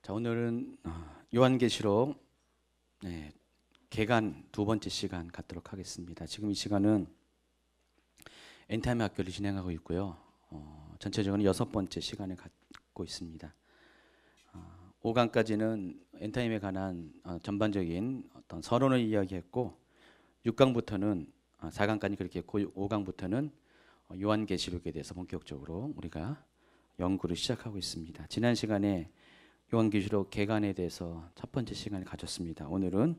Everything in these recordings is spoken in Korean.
자, 오늘은 요한계시록 개관 두 번째 시간 갖도록 하겠습니다. 지금 이 시간은 엔타임 학교를 진행하고 있고요. 전체적으로 여섯 번째 시간을 갖고 있습니다. 5강까지는 엔타임에 관한 전반적인 어떤 서론을 이야기했고 6강부터는 4강까지 그렇게 했고 5강부터는 요한계시록에 대해서 본격적으로 우리가 연구를 시작하고 있습니다. 지난 시간에 요한계시록 개관에 대해서 첫 번째 시간을 가졌습니다. 오늘은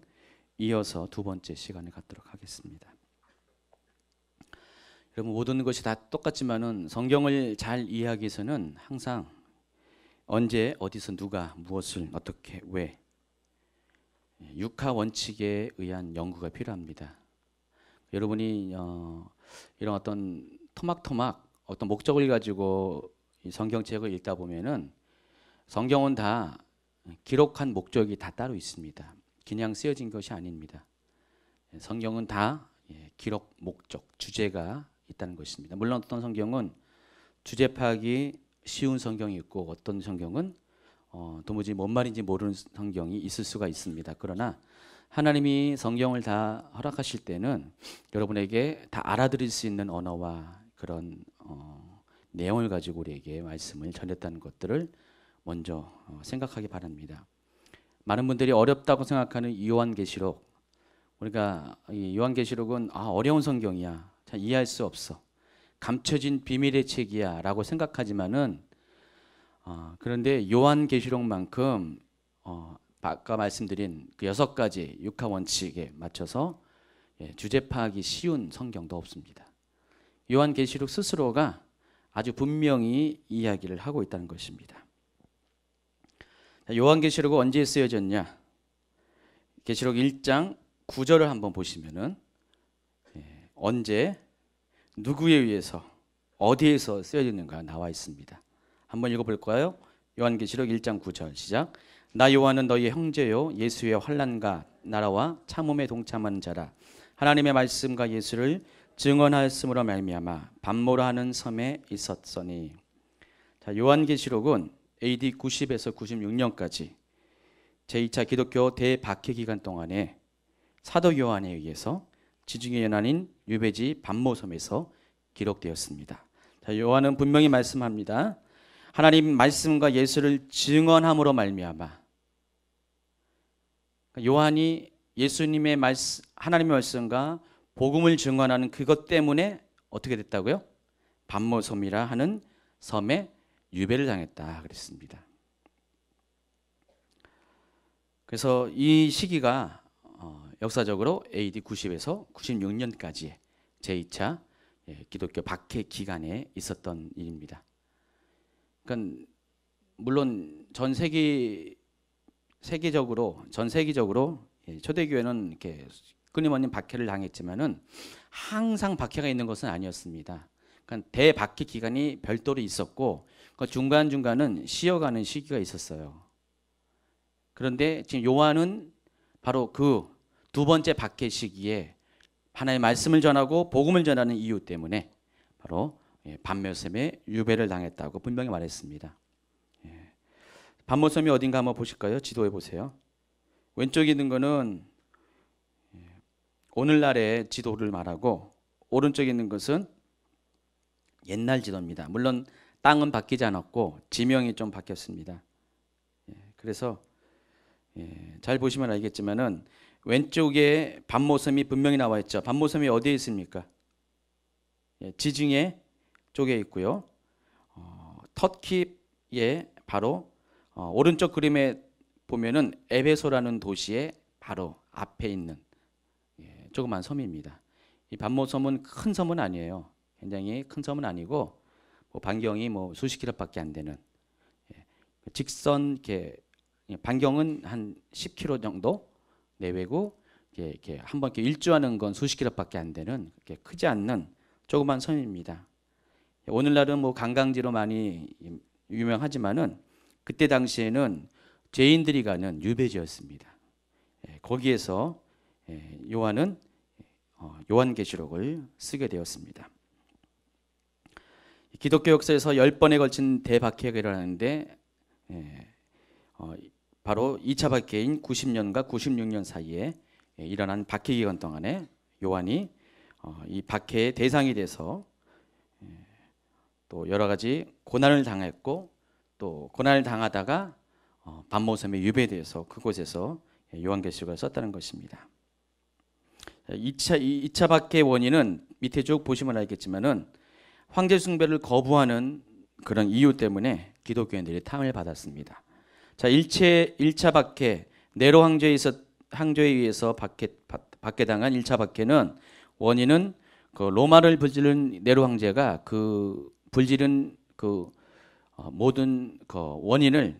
이어서 두 번째 시간을 갖도록 하겠습니다. 여러분, 모든 것이 다 똑같지만은 성경을 잘 이해하기 위해서는 항상 언제 어디서 누가 무엇을 어떻게 왜 육하 원칙에 의한 연구가 필요합니다. 여러분이 이런 어떤 토막토막 어떤 목적을 가지고 이 성경책을 읽다 보면은 성경은 다 기록한 목적이 다 따로 있습니다. 그냥 쓰여진 것이 아닙니다. 성경은 다 기록 목적, 주제가 있다는 것입니다. 물론 어떤 성경은 주제 파악이 쉬운 성경이 있고 어떤 성경은 도무지 뭔 말인지 모르는 성경이 있을 수가 있습니다. 그러나 하나님이 성경을 다 허락하실 때는 여러분에게 다 알아들을 수 있는 언어와 그런 내용을 가지고 우리에게 말씀을 전했다는 것들을 먼저 생각하기 바랍니다. 많은 분들이 어렵다고 생각하는 이 요한계시록, 우리가 이 요한계시록은 어려운 성경이야, 잘 이해할 수 없어, 감춰진 비밀의 책이야 라고 생각하지만은 그런데 요한계시록만큼 아까 말씀드린 그 6가지 육하 원칙에 맞춰서 주제 파악이 쉬운 성경도 없습니다. 요한계시록 스스로가 아주 분명히 이야기를 하고 있다는 것입니다. 요한계시록은 언제 쓰여졌냐? 계시록 1장 9절을 한번 보시면은 언제 누구에 의해서 어디에서 쓰여졌는가 나와 있습니다. 한번 읽어볼까요? 요한계시록 1장 9절 시작. 나 요한은 너희 형제요 예수의 환난과 나라와 참음에 동참하는 자라. 하나님의 말씀과 예수를 증언하였으므로 말미암아 밤모라 하는 섬에 있었으니. 자, 요한계시록은 AD 90에서 96년까지 제2차 기독교 대박해 기간 동안에 사도 요한에 의해서 지중해 연안인 유배지 밤모섬에서 기록되었습니다. 자, 요한은 분명히 말씀합니다. 하나님 말씀과 예수를 증언함으로 말미암아. 요한이 예수님의 말씀, 하나님의 말씀과 복음을 증언하는 그것 때문에 어떻게 됐다고요? 밤모섬이라 하는 섬에 유배를 당했다 그랬습니다. 그래서 이 시기가 역사적으로 AD 90에서 96년까지의 제2차 기독교 박해 기간에 있었던 일입니다. 그러니까 물론 전 세계적으로 초대교회는 이렇게 끊임없는 박해를 당했지만은 항상 박해가 있는 것은 아니었습니다. 그러니까 대박해 기간이 별도로 있었고 그 중간중간은 쉬어가는 시기가 있었어요. 그런데 지금 요한은 바로 그 두 번째 박해 시기에 하나님의 말씀을 전하고 복음을 전하는 이유 때문에 바로 밤모섬에 유배를 당했다고 분명히 말했습니다. 밤모섬이 어딘가 한번 보실까요? 지도해 보세요. 왼쪽에 있는 거는 오늘날의 지도를 말하고 오른쪽에 있는 것은 옛날 지도입니다. 물론 땅은 바뀌지 않았고 지명이 좀 바뀌었습니다. 그래서 잘 보시면 알겠지만은 왼쪽에 밤모섬이 분명히 나와 있죠. 밤모섬이 어디에 있습니까? 지중해 쪽에 있고요. 터키에 바로 오른쪽 그림에 보면은 에베소라는 도시의 바로 앞에 있는 조그만 섬입니다. 이 밤모섬은 큰 섬은 아니에요. 굉장히 큰 섬은 아니고 반경이 수십 킬로밖에 안 되는 직선 반경은 한 10킬로 정도 내외고 이렇게 한번 이렇게 일주하는 건 수십 킬로밖에 안 되는 크지 않는 조그만 섬입니다. 오늘날은 관광지로 많이 유명하지만은 그때 당시에는 죄인들이 가는 유배지였습니다. 거기에서 요한은 요한계시록을 쓰게 되었습니다. 기독교 역사에서 10번에 걸친 대박해가 일어나는데 바로 2차 박해인 90년과 96년 사이에 일어난 박해 기간 동안에 요한이 이 박해의 대상이 돼서 또 여러 가지 고난을 당했고 또 고난을 당하다가 반모섬에 유배돼서 그곳에서 요한계시록을 썼다는 것입니다. 2차 박해의 원인은 밑에 쭉 보시면 알겠지만은 황제 숭배를 거부하는 그런 이유 때문에 기독교인들이 탕을 받았습니다. 자, 1차 박해, 네로 황제에 의해서 박해당한 1차 박해는 원인은 그 로마를 불지른 네로 황제가 그 불지른 그 모든 그 원인을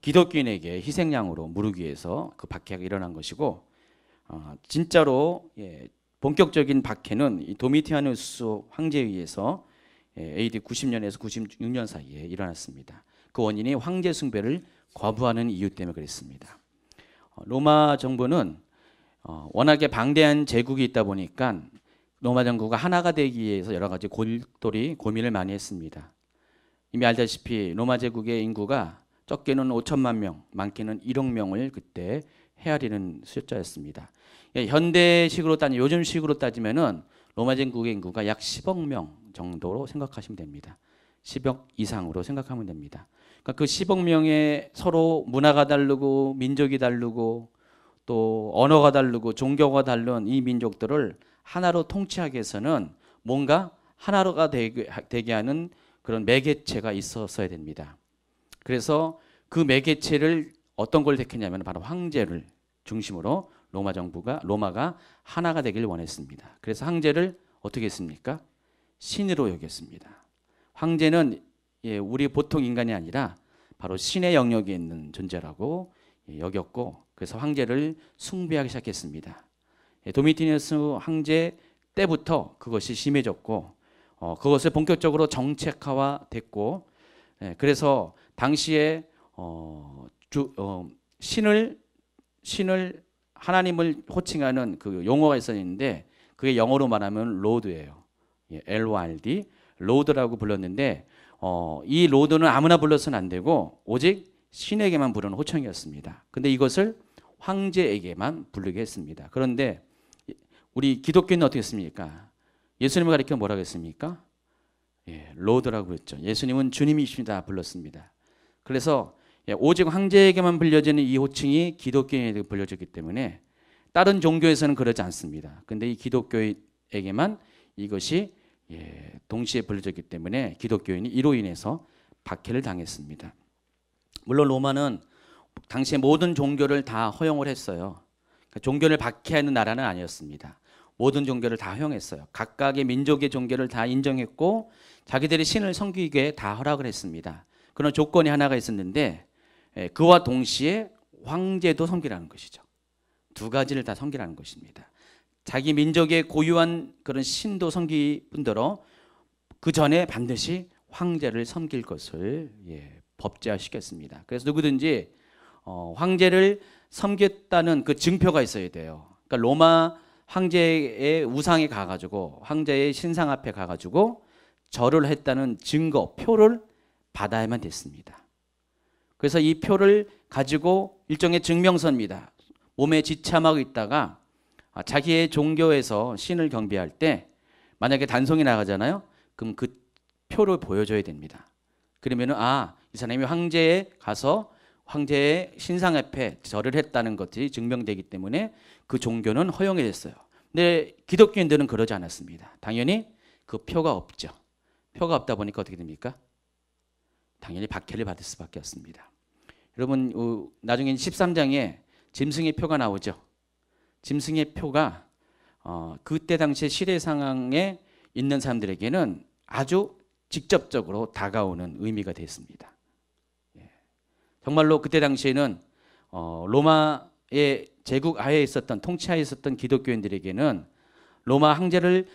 기독교인에게 희생양으로 무르기 위해서 그 박해가 일어난 것이고, 진짜로 본격적인 박해는 이 도미티아누스 황제에 의해서 AD 90년에서 96년 사이에 일어났습니다. 그 원인이 황제 숭배를 거부하는 이유 때문에 그랬습니다. 로마 정부는 워낙에 방대한 제국이 있다 보니까 로마 정부가 하나가 되기 위해서 여러 가지 고민을 많이 했습니다. 이미 알다시피 로마 제국의 인구가 적게는 5천만 명, 많게는 1억 명을 그때 헤아리는 숫자였습니다. 현대식으로 요즘식으로 따지면은 로마 제국의 인구가 약 10억 명 정도로 생각하시면 됩니다. 10억 이상으로 생각하면 됩니다. 그러니까 그 10억 명의 서로 문화가 다르고 민족이 다르고 또 언어가 다르고 종교가 다른 이 민족들을 하나로 통치하기 위해서는 뭔가 하나로가 되게 하는 그런 매개체가 있었어야 됩니다. 그래서 그 매개체를 어떤 걸 택했냐면 바로 황제를 중심으로 로마가 하나가 되길 원했습니다. 그래서 황제를 어떻게 했습니까? 신으로 여겼습니다. 황제는 우리 보통 인간이 아니라 바로 신의 영역에 있는 존재라고 여겼고, 그래서 황제를 숭배하기 시작했습니다. 도미티누스 황제 때부터 그것이 심해졌고, 그것을 본격적으로 정책화와 됐고, 그래서 당시에 신을 하나님을 호칭하는 그 용어가 있었는데 그게 영어로 말하면 로드예요. LORD, 로드라고 불렀는데 이 로드는 아무나 불러서는 안 되고 오직 신에게만 부르는 호칭이었습니다. 근데 이것을 황제에게만 부르게 했습니다. 그런데 우리 기독교인은 어떻게 했습니까? 예수님을 가리켜 뭐라고 했습니까? 로드라고 그랬죠. 예수님은 주님이십니다 불렀습니다. 그래서 오직 황제에게만 불려지는 이 호칭이 기독교인에게 불려졌기 때문에 다른 종교에서는 그러지 않습니다. 근데 이 기독교에게만 이것이 동시에 불려졌기 때문에 기독교인이 이로 인해서 박해를 당했습니다. 물론 로마는 당시에 모든 종교를 다 허용을 했어요. 그러니까 종교를 박해하는 나라는 아니었습니다. 모든 종교를 다 허용했어요. 각각의 민족의 종교를 다 인정했고 자기들이 신을 섬기게 다 허락을 했습니다. 그런 조건이 하나가 있었는데 그와 동시에 황제도 섬기라는 것이죠. 두 가지를 다 섬기라는 것입니다. 자기 민족의 고유한 그런 신도 섬길 뿐더러 그 전에 반드시 황제를 섬길 것을 법제화시켰습니다. 그래서 누구든지 황제를 섬겼다는 그 증표가 있어야 돼요. 그러니까 로마 황제의 우상에 가가지고 황제의 신상 앞에 가가지고 절을 했다는 증거, 표를 받아야만 됐습니다. 그래서 이 표를 가지고 일종의 증명서입니다. 몸에 지참하고 있다가 자기의 종교에서 신을 경배할 때 만약에 단송이 나가잖아요. 그럼 그 표를 보여줘야 됩니다. 그러면은 이 사람이 황제에 가서 황제의 신상 앞에 절을 했다는 것이 증명되기 때문에 그 종교는 허용이 됐어요. 근데 기독교인들은 그러지 않았습니다. 당연히 그 표가 없죠. 표가 없다 보니까 어떻게 됩니까? 당연히 박해를 받을 수밖에 없습니다. 여러분 나중에 13장에 짐승의 표가 나오죠. 짐승의 표가 그때 당시의 시대 상황에 있는 사람들에게는 아주 직접적으로 다가오는 의미가 됐습니다. 정말로 그때 당시에는 로마의 제국 하에 있었던 통치하에 있었던 기독교인들에게는 로마 황제를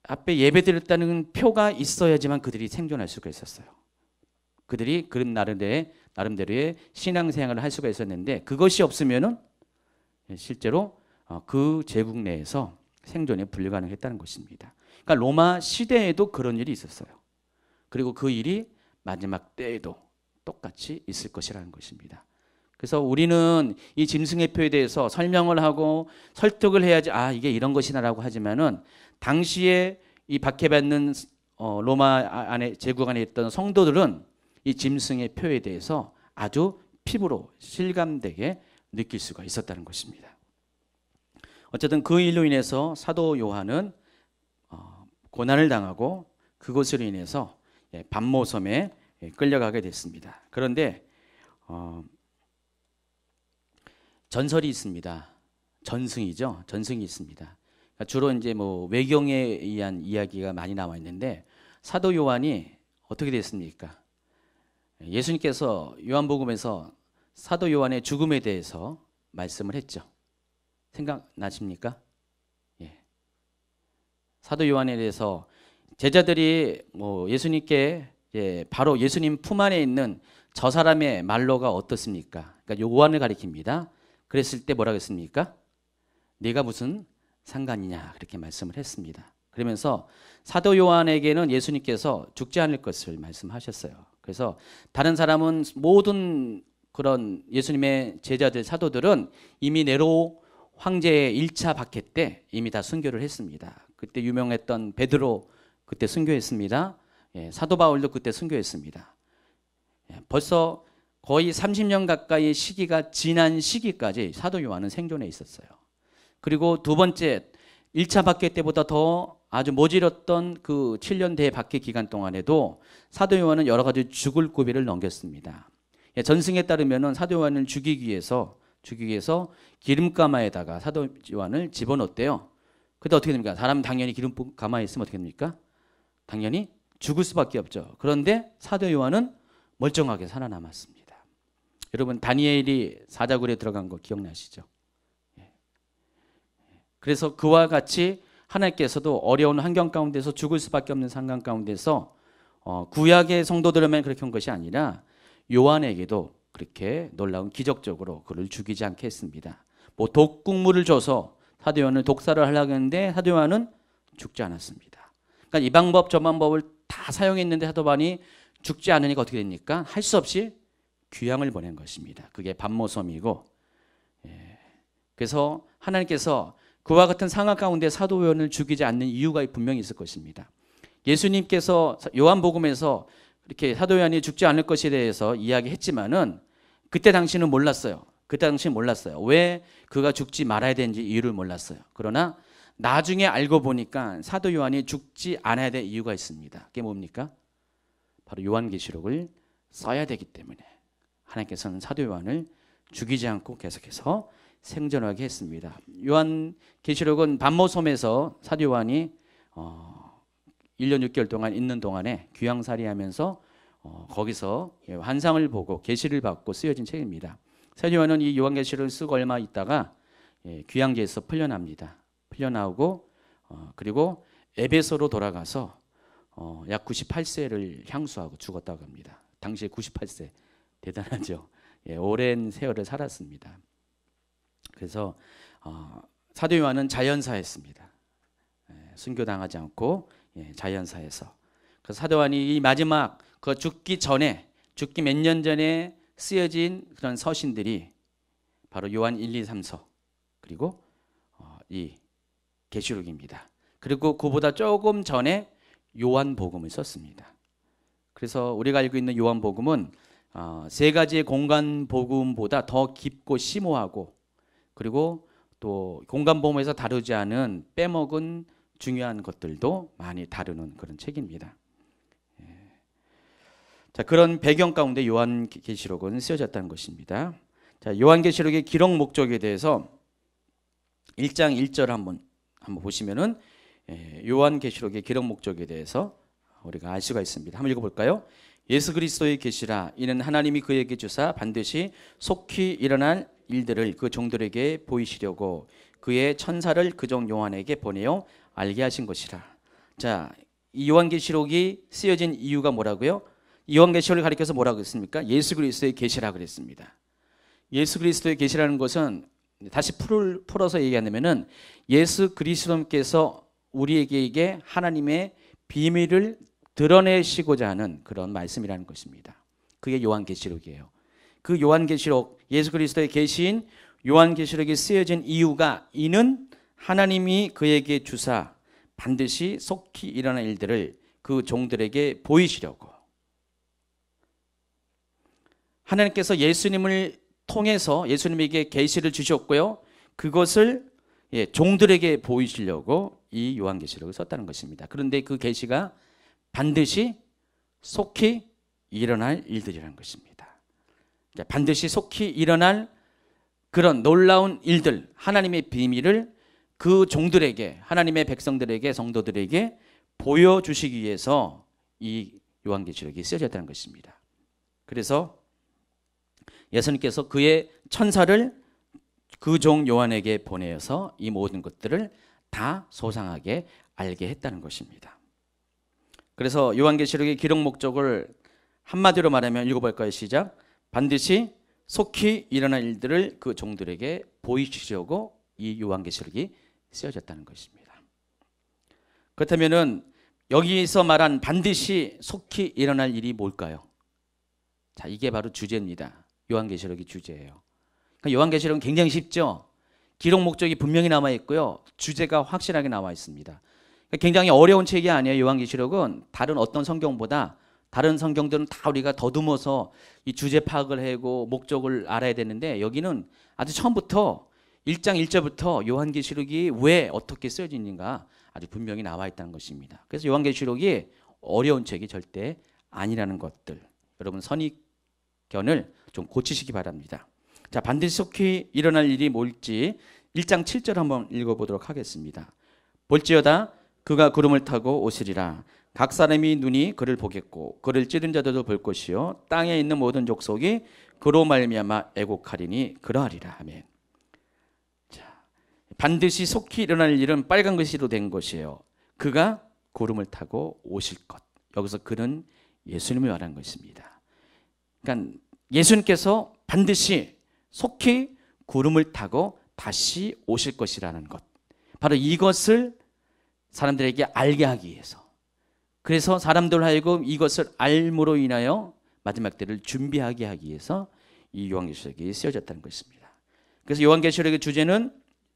앞에 예배드렸다는 표가 있어야지만 그들이 생존할 수가 있었어요. 그들이 그런 나름대로의 신앙생활을 할 수가 있었는데 그것이 없으면은 실제로 그 제국 내에서 생존이 불가능했다는 것입니다. 그러니까 로마 시대에도 그런 일이 있었어요. 그리고 그 일이 마지막 때에도 똑같이 있을 것이라는 것입니다. 그래서 우리는 이 짐승의 표에 대해서 설명을 하고 설득을 해야지 이게 이런 것이다라고 하지만은 당시에 이 박해받는 로마 안에 제국 안에 있던 성도들은 이 짐승의 표에 대해서 아주 피부로 실감되게 느낄 수가 있었다는 것입니다. 어쨌든 그 일로 인해서 사도 요한은 고난을 당하고 그것으로 인해서 반모섬에 끌려가게 됐습니다. 그런데 전설이 있습니다. 전승이죠. 전승이 있습니다. 주로 이제 뭐 외경에 의한 이야기가 많이 나와 있는데 사도 요한이 어떻게 됐습니까? 예수님께서 요한복음에서 사도 요한의 죽음에 대해서 말씀을 했죠. 생각나십니까? 예. 사도 요한에 대해서 제자들이 뭐 예수님께 바로 예수님 품 안에 있는 저 사람의 말로가 어떻습니까? 그러니까 요한을 가리킵니다. 그랬을 때 뭐라고 했습니까? 네가 무슨 상관이냐 그렇게 말씀을 했습니다. 그러면서 사도 요한에게는 예수님께서 죽지 않을 것을 말씀하셨어요. 그래서 다른 사람은 모든 그런 예수님의 제자들 사도들은 이미 네로 황제의 1차 박해 때 이미 다 순교를 했습니다. 그때 유명했던 베드로 그때 순교했습니다. 사도 바울도 그때 순교했습니다. 벌써 거의 30년 가까이 시기가 지난 시기까지 사도 요한은 생존해 있었어요. 그리고 두 번째 1차 박해 때보다 더 아주 모질었던 그 7년 대박해 기간 동안에도 사도 요한은 여러 가지 죽을 고비를 넘겼습니다. 전승에 따르면 사도 요한을 죽이기 위해서 기름가마에다가 사도 요한을 집어넣었대요. 그때 어떻게 됩니까? 사람 당연히 기름가마에 있으면 어떻게 됩니까? 당연히 죽을 수밖에 없죠. 그런데 사도 요한은 멀쩡하게 살아남았습니다. 여러분 다니엘이 사자굴에 들어간 거 기억나시죠? 그래서 그와 같이 하나님께서도 어려운 환경 가운데서 죽을 수밖에 없는 상황 가운데서 구약의 성도들에만 그렇게 한 것이 아니라 요한에게도 그렇게 놀라운 기적적으로 그를 죽이지 않게 했습니다. 뭐 독국물을 줘서 사도 요한을 독사를 하려고 했는데 사도 요한은 죽지 않았습니다. 그러니까 이 방법 저 방법을 다 사용했는데 사도 요한이 죽지 않으니까 어떻게 됩니까? 할 수 없이 귀향을 보낸 것입니다. 그게 반모섬이고 그래서 하나님께서 그와 같은 상황 가운데 사도 요한을 죽이지 않는 이유가 분명히 있을 것입니다. 예수님께서 요한복음에서 이렇게 사도 요한이 죽지 않을 것에 대해서 이야기했지만은 그때 당시는 몰랐어요. 왜 그가 죽지 말아야 되는지 이유를 몰랐어요. 그러나 나중에 알고 보니까 사도 요한이 죽지 않아야 될 이유가 있습니다. 그게 뭡니까? 바로 요한계시록을 써야 되기 때문에 하나님께서는 사도 요한을 죽이지 않고 계속해서 생존하게 했습니다. 요한계시록은 반모섬에서 사도 요한이 1년 6개월 동안 있는 동안에 귀향살이하면서 거기서 환상을 보고 계시를 받고 쓰여진 책입니다. 사도 요한은 이 요한계시록을 쓰고 얼마 있다가 귀향지에서 풀려납니다. 풀려나오고 그리고 에베소로 돌아가서 약 98세를 향수하고 죽었다고 합니다. 당시에 98세 대단하죠. 오랜 세월을 살았습니다. 그래서 사도 요한은 자연사했습니다. 순교당하지 않고 자연사에서. 그래서 사도 요한이 이 마지막 그 죽기 몇 년 전에 쓰여진 그런 서신들이 바로 요한 1, 2, 3서 그리고 이 계시록입니다. 그리고 그보다 조금 전에 요한복음을 썼습니다. 그래서 우리가 알고 있는 요한복음은 세 가지의 공간복음보다 더 깊고 심오하고 그리고 또 공간복음에서 다루지 않은 빼먹은 중요한 것들도 많이 다루는 그런 책입니다. 자, 그런 배경 가운데 요한계시록은 쓰여졌다는 것입니다. 자, 요한계시록의 기록 목적에 대해서 1장 1절 한번 보시면은 요한계시록의 기록 목적에 대해서 우리가 알 수가 있습니다. 한번 읽어볼까요? 예수 그리스도의 계시라 이는 하나님이 그에게 주사 반드시 속히 일어날 일들을 그 종들에게 보이시려고 그의 천사를 그 종 요한에게 보내어 알게 하신 것이라. 자, 이 요한계시록이 쓰여진 이유가 뭐라고요? 요한계시록을 가리켜서 뭐라고 했습니까? 예수 그리스도의 계시라 그랬습니다. 예수 그리스도의 계시라는 것은 다시 풀어서 얘기하면은 예수 그리스도께서 우리에게 하나님의 비밀을 드러내시고자 하는 그런 말씀이라는 것입니다. 그게 요한계시록이에요. 그 요한계시록, 예수 그리스도의 계시인 요한계시록이 쓰여진 이유가 이는 하나님이 그에게 주사 반드시 속히 일어날 일들을 그 종들에게 보이시려고. 하나님께서 예수님을 통해서 예수님에게 계시를 주셨고요. 그것을 종들에게 보이시려고 이 요한계시록을 썼다는 것입니다. 그런데 그 계시가 반드시 속히 일어날 일들이라는 것입니다. 반드시 속히 일어날 그런 놀라운 일들, 하나님의 비밀을 그 종들에게, 하나님의 백성들에게, 성도들에게 보여주시기 위해서 이 요한계시록이 쓰여졌다는 것입니다. 그래서 예수님께서 그의 천사를 그 종 요한에게 보내어서 이 모든 것들을 다 소상하게 알게 했다는 것입니다. 그래서 요한계시록의 기록 목적을 한마디로 말하면 읽어볼까요? 시작. 반드시 속히 일어날 일들을 그 종들에게 보이시려고 이 요한계시록이 쓰여졌다는 것입니다. 그렇다면은 여기서 말한 반드시 속히 일어날 일이 뭘까요? 자, 이게 바로 주제입니다. 요한계시록이 주제예요. 그러니까 요한계시록은 굉장히 쉽죠. 기록 목적이 분명히 남아 있고요. 주제가 확실하게 나와 있습니다. 그러니까 굉장히 어려운 책이 아니에요. 요한계시록은 다른 어떤 성경보다, 다른 성경들은 다 우리가 더듬어서 이 주제 파악을 하고 목적을 알아야 되는데 여기는 아주 처음부터 1장 1절부터 요한계시록이 왜 어떻게 쓰여지는가 아주 분명히 나와 있다는 것입니다. 그래서 요한계시록이 어려운 책이 절대 아니라는 것들, 여러분 선입견을 좀 고치시기 바랍니다. 자, 반드시 속히 일어날 일이 뭘지 1장 7절 한번 읽어보도록 하겠습니다. 볼지어다 그가 구름을 타고 오시리라. 각 사람이 눈이 그를 보겠고 그를 찌른 자들도 볼 것이요 땅에 있는 모든 족속이 그로 말미암아 애곡하리니 그러하리라. 아멘. 자, 반드시 속히 일어날 일은 빨간 글씨로 된 것이에요. 그가 구름을 타고 오실 것. 여기서 그는 예수님을 말하는 것입니다. 그러니까 예수님께서 반드시 속히 구름을 타고 다시 오실 것이라는 것. 바로 이것을 사람들에게 알게 하기 위해서. 그래서 사람들 하여금 이것을 알므로 인하여 마지막 때를 준비하게 하기 위해서 이 요한계시록이 쓰여졌다는 것입니다. 그래서 요한계시록의 주제는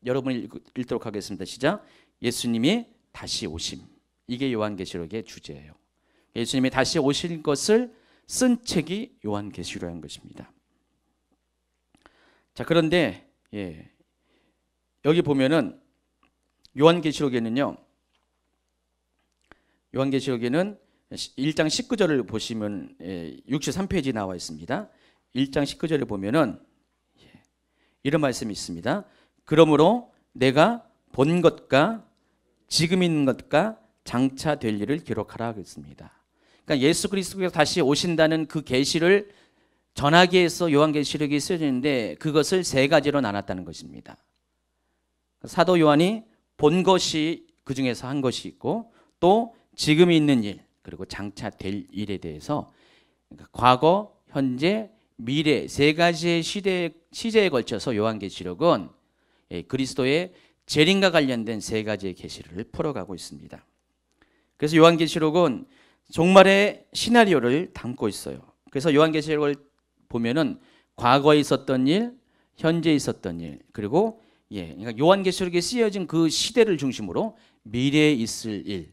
여러분이 읽도록 하겠습니다. 시작. 예수님이 다시 오심. 이게 요한계시록의 주제예요. 예수님이 다시 오실 것을 쓴 책이 요한계시록인 것입니다. 자, 그런데 여기 보면은 요한계시록에는 1장 19절을 보시면 63페이지 나와 있습니다. 1장 19절을 보면은 이런 말씀이 있습니다. 그러므로 내가 본 것과 지금 있는 것과 장차 될 일을 기록하라 하겠습니다. 그러니까 예수 그리스도께서 다시 오신다는 그 계시를 전하기 위해서 요한계시록이 쓰여지는데 그것을 세 가지로 나눴다는 것입니다. 사도 요한이 본 것이 그 중에서 한 것이 있고 또 지금 있는 일 그리고 장차 될 일에 대해서 그러니까 과거, 현재, 미래 세 가지의 시제에 걸쳐서 요한계시록은 그리스도의 재림과 관련된 세 가지의 계시를 풀어가고 있습니다. 그래서 요한계시록은 종말의 시나리오를 담고 있어요. 그래서 요한계시록을 보면은 과거에 있었던 일, 현재에 있었던 일, 그리고 그러니까 요한계시록에 쓰여진 그 시대를 중심으로 미래에 있을 일,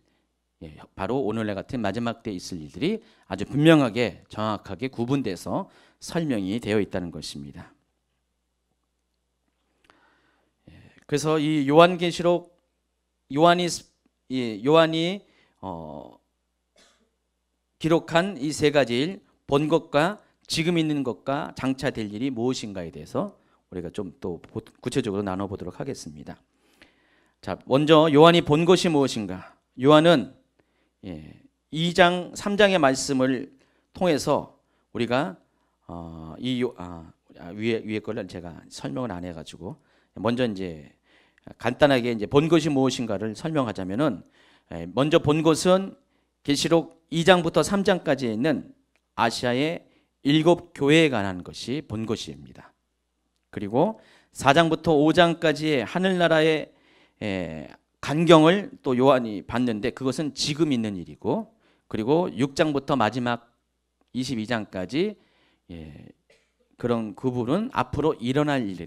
바로 오늘날 같은 마지막 때에 있을 일들이 아주 분명하게 정확하게 구분돼서 설명이 되어 있다는 것입니다. 그래서 이 요한계시록 요한이 기록한 이 세 가지 일, 본 것과 지금 있는 것과 장차 될 일이 무엇인가에 대해서 우리가 좀 또 구체적으로 나눠보도록 하겠습니다. 자, 먼저 요한이 본 것이 무엇인가? 요한은 2장, 3장의 말씀을 통해서 우리가 위에 거를 제가 설명을 안 해가지고 먼저 이제 간단하게 이제 본 것이 무엇인가를 설명하자면은 먼저 본 것은 계시록 2장부터 3장까지 있는 아시아의 7교회에 관한 것이 본 것입니다. 그리고 4장부터 5장까지의 하늘나라의 간경을 또 요한이 봤는데 그것은 지금 있는 일이고, 그리고 6장부터 마지막 22장까지 그런 그분은 앞으로 일어날 일에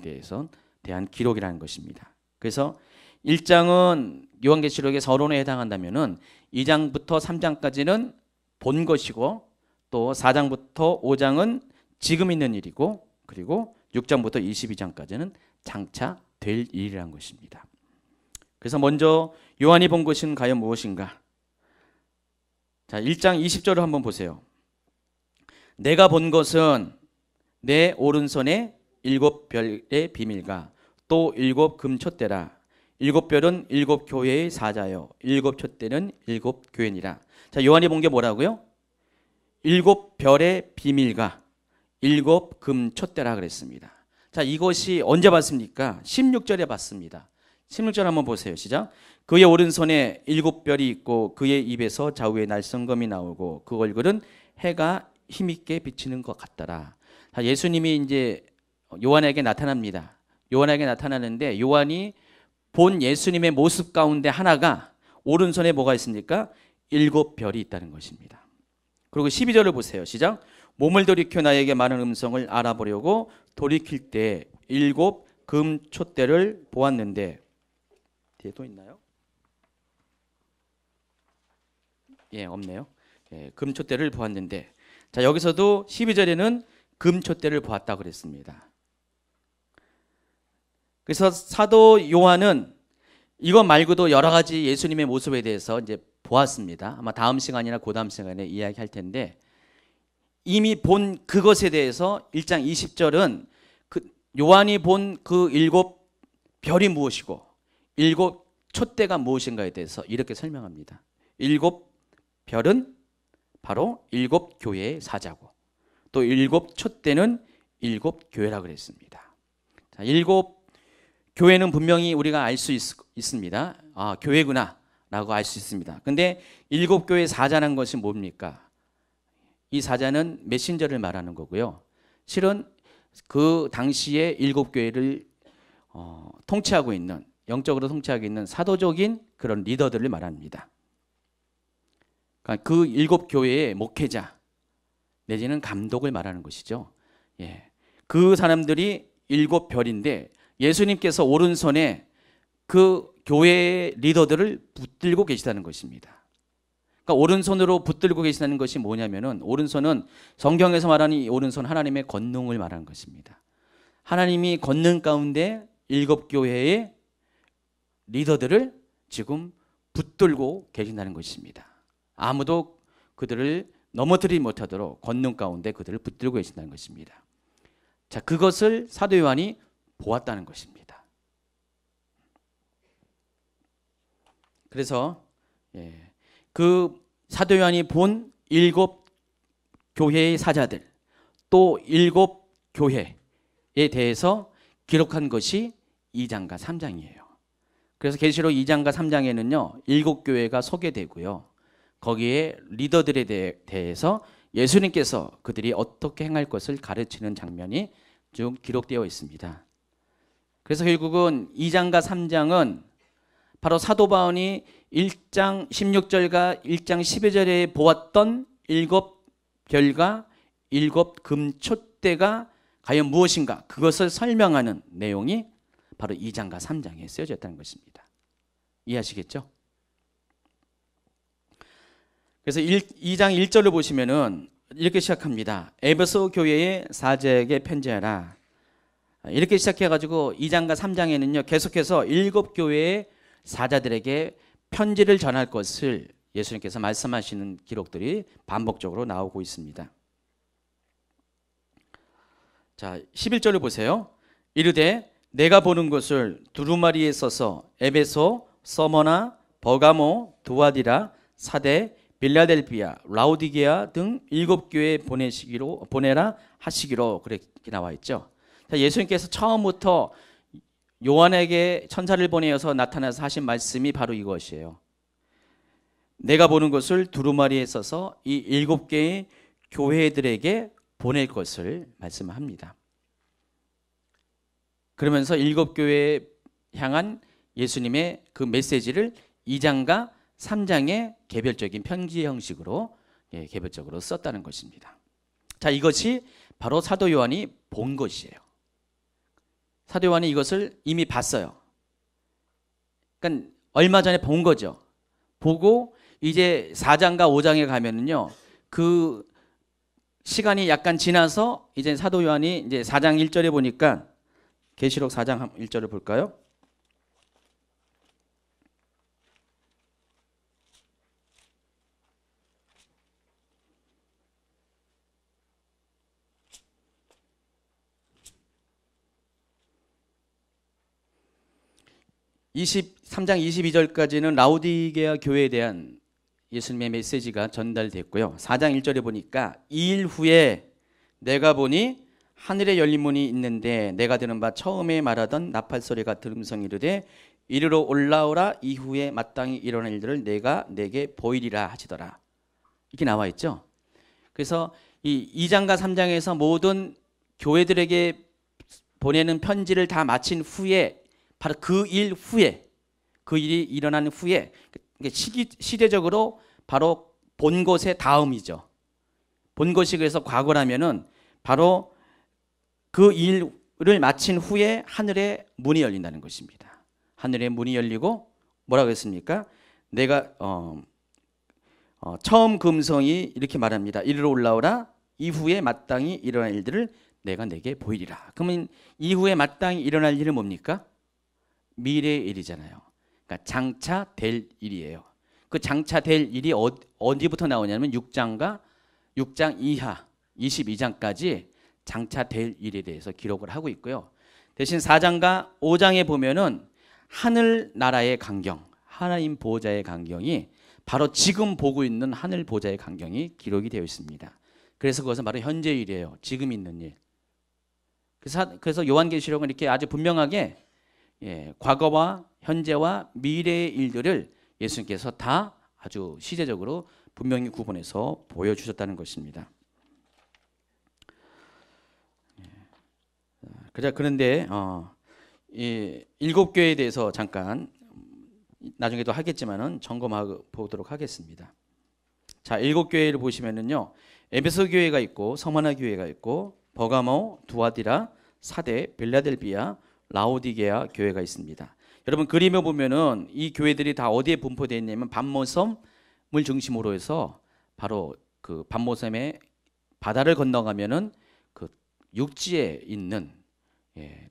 대한 기록이라는 것입니다. 그래서 1장은 요한계시록의 서론에 해당한다면은 2장부터 3장까지는 본 것이고 또 4장부터 5장은 지금 있는 일이고 그리고 6장부터 22장까지는 장차 될 일이라는 것입니다. 그래서 먼저 요한이 본 것은 과연 무엇인가? 자, 1장 20절을 한번 보세요. 내가 본 것은 내 오른손에 7별의 비밀과 또 7금촛대라. 7별은 7교회의 사자요 7촛대는 7교회니라. 자, 요한이 본 게 뭐라고요? 7별의 비밀과 7금촛대라 그랬습니다. 자, 이것이 언제 봤습니까? 16절에 봤습니다. 16절 한번 보세요. 시작. 그의 오른손에 7별이 있고 그의 입에서 좌우에 날성검이 나오고 그 얼굴은 해가 힘있게 비치는 것 같더라. 자, 예수님이 이제 요한에게 나타납니다. 요한에게 나타나는데 요한이 본 예수님의 모습 가운데 하나가 오른손에 뭐가 있습니까? 7별이 있다는 것입니다. 그리고 12절을 보세요. 시작. 몸을 돌이켜 나에게 많은 음성을 알아보려고 돌이킬 때 7금촛대를 보았는데 뒤에 또 있나요? 예, 없네요. 예, 금촛대를 보았는데 자, 여기서도 12절에는 금촛대를 보았다고 그랬습니다. 그래서 사도 요한은 이것 말고도 여러 가지 예수님의 모습에 대해서 이제 보았습니다. 아마 다음 시간이나 그 다음 시간에 이야기할 텐데 이미 본 그것에 대해서 1장 20절은 그 요한이 본 그 7별이 무엇이고 7촛대가 무엇인가에 대해서 이렇게 설명합니다. 7별은 바로 7교회의 사자고 또 7촛대는 7교회라고 그랬습니다. 자, 7교회는 분명히 우리가 알 수 있습니다. 아, 교회구나 라고 알 수 있습니다. 근데 7교회 사자라는 것이 뭡니까? 이 사자는 메신저를 말하는 거고요. 실은 그 당시에 7교회를 통치하고 있는, 영적으로 통치하고 있는 사도적인 그런 리더들을 말합니다. 그러니까 그 7교회의 목회자 내지는 감독을 말하는 것이죠. 예. 그 사람들이 7별인데 예수님께서 오른손에 그 교회의 리더들을 붙들고 계시다는 것입니다. 그러니까 오른손으로 붙들고 계시다는 것이 뭐냐면은 오른손은 성경에서 말하는 이 오른손 하나님의 권능을 말하는 것입니다. 하나님이 권능 가운데 7교회의 리더들을 지금 붙들고 계신다는 것입니다. 아무도 그들을 넘어뜨리지 못하도록 권능 가운데 그들을 붙들고 계신다는 것입니다. 자, 그것을 사도 요한이 보았다는 것입니다. 그래서 그 사도 요한이 본 7교회의 사자들 또 7교회에 대해서 기록한 것이 2장과 3장이에요. 그래서 계시록 2장과 3장에는요 7교회가 소개되고요. 거기에 리더들에 대해서 예수님께서 그들이 어떻게 행할 것을 가르치는 장면이 쭉 기록되어 있습니다. 그래서 결국은 2장과 3장은 바로 사도 바울이 1장 16절과 1장 12절에 보았던 7별과 7금촛대가 과연 무엇인가 그것을 설명하는 내용이 바로 2장과 3장에 쓰여졌다는 것입니다. 이해하시겠죠? 그래서 2장 1절을 보시면은 이렇게 시작합니다. 에베소 교회의 사자에게 편지하라. 이렇게 시작해가지고 2장과 3장에는요 계속해서 7교회의 사자들에게 편지를 전할 것을 예수님께서 말씀하시는 기록들이 반복적으로 나오고 있습니다. 자, 11절을 보세요. 이르되 내가 보는 것을 두루마리에 써서 에베소, 서머나, 버가모, 두아디라, 사대, 빌라델비아, 라우디게아 등 7교회에 보내라 하시기로 그렇게 나와 있죠. 자, 예수님께서 처음부터 요한에게 천사를 보내어서 나타나서 하신 말씀이 바로 이것이에요. 내가 보는 것을 두루마리에 써서 이 7개의 교회들에게 보낼 것을 말씀합니다. 그러면서 7교회에 향한 예수님의 그 메시지를 2장과 3장의 개별적인 편지 형식으로 개별적으로 썼다는 것입니다. 자, 이것이 바로 사도 요한이 본 것이에요. 사도 요한이 이것을 이미 봤어요. 그러니까 얼마 전에 본 거죠. 보고 이제 4장과 5장에 가면은요, 그 시간이 약간 지나서 이제 사도 요한이 이제 4장 1절에 보니까, 계시록 4장 1절을 볼까요? (23장 22절까지는) 라우디게아 교회에 대한 예수님의 메시지가 전달됐고요. 4장 1절에 보니까 이 일 후에 내가 보니 하늘에 열린 문이 있는데 내가 들은 바 처음에 말하던 나팔 소리 같은 음성이 이르되 이리로 올라오라. 이후에 마땅히 일어날 일들을 내가 내게 보이리라 하시더라. 이렇게 나와 있죠. 그래서 이 2장과 3장에서 모든 교회들에게 보내는 편지를 다 마친 후에, 바로 그 일 후에, 그 일이 일어난 후에, 시대적으로 바로 본 것의 다음이죠. 본 것이 그래서 과거라면은 바로 그 일을 마친 후에 하늘의 문이 열린다는 것입니다. 하늘의 문이 열리고 뭐라고 했습니까? 내가 처음 그 음성이 이렇게 말합니다. 이리로 올라오라. 이후에 마땅히 일어날 일들을 내가 내게 보이리라. 그러면 이후에 마땅히 일어날 일은 뭡니까? 미래의 일이잖아요. 그러니까 장차 될 일이에요. 그 장차 될 일이 어디부터 나오냐면 6장 이하 22장까지 장차 될 일에 대해서 기록을 하고 있고요. 대신 4장과 5장에 보면은 하늘나라의 광경, 하나님 보좌의 광경이 바로 지금 보고 있는 하늘 보좌의 광경이 기록이 되어 있습니다. 그래서 그것은 바로 현재 일이에요. 지금 있는 일. 그래서 요한계시록은 이렇게 아주 분명하게 과거와 현재와 미래의 일들을 예수님께서 다 아주 시대적으로 분명히 구분해서 보여주셨다는 것입니다. 그런데 이 7교회에 대해서 잠깐 나중에도 하겠지만은 점검해 보도록 하겠습니다. 자, 7교회를 보시면은요, 에베소 교회가 있고 서머나 교회가 있고 버가모, 두아디라, 사데, 빌라델비아, 라오디게아 교회가 있습니다. 여러분 그림을 보면은 이 교회들이 다 어디에 분포되어 있냐면 반모섬을 중심으로 해서 바로 그 반모섬의 바다를 건너가면은 그 육지에 있는,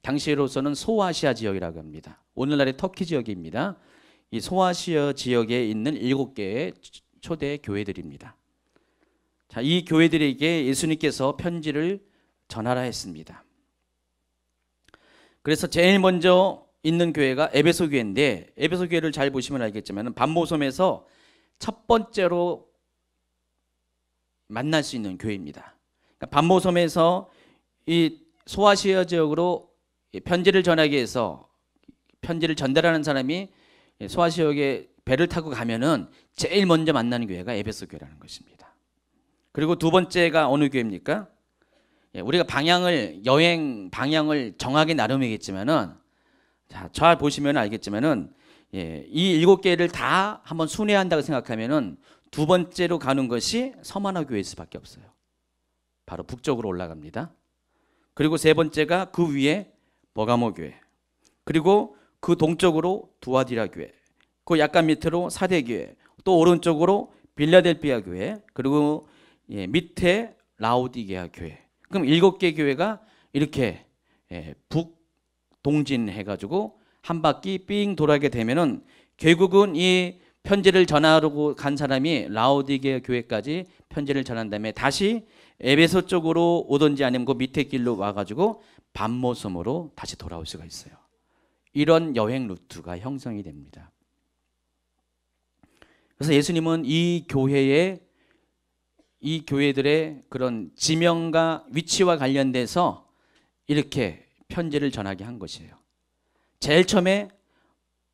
당시로서는 소아시아 지역이라고 합니다. 오늘날의 터키 지역입니다. 이 소아시아 지역에 있는 7개의 초대 교회들입니다. 자, 이 교회들에게 예수님께서 편지를 전하라 했습니다. 그래서 제일 먼저 있는 교회가 에베소 교회인데, 에베소 교회를 잘 보시면 알겠지만 반모섬에서 첫 번째로 만날 수 있는 교회입니다. 그러니까 반모섬에서 이 소아시아 지역으로 편지를 전하기 위해서 편지를 전달하는 사람이 소아시아에 배를 타고 가면은 제일 먼저 만나는 교회가 에베소 교회라는 것입니다. 그리고 두 번째가 어느 교회입니까? 우리가 여행 방향을 정하기 나름이겠지만은, 자, 잘 보시면 알겠지만은, 이 7개를 다 한번 순회한다고 생각하면은 두 번째로 가는 것이 서머나 교회일 수밖에 없어요. 바로 북쪽으로 올라갑니다. 그리고 세 번째가 그 위에 버가모 교회, 그리고 그 동쪽으로 두아디라 교회, 그 약간 밑으로 사대 교회, 또 오른쪽으로 빌라델비아 교회, 그리고 밑에 라오디게아 교회. 그럼 7개 교회가 이렇게 북동진해가지고 한 바퀴 삥 돌아게 되면은 결국은 이 편지를 전하러 간 사람이 라오디게아 교회까지 편지를 전한 다음에 다시 에베소 쪽으로 오든지 아니면 그 밑에 길로 와가지고 반모섬으로 다시 돌아올 수가 있어요. 이런 여행 루트가 형성이 됩니다. 그래서 예수님은 이 교회들의 그런 지명과 위치와 관련돼서 이렇게 편지를 전하게 한 것이에요. 제일 처음에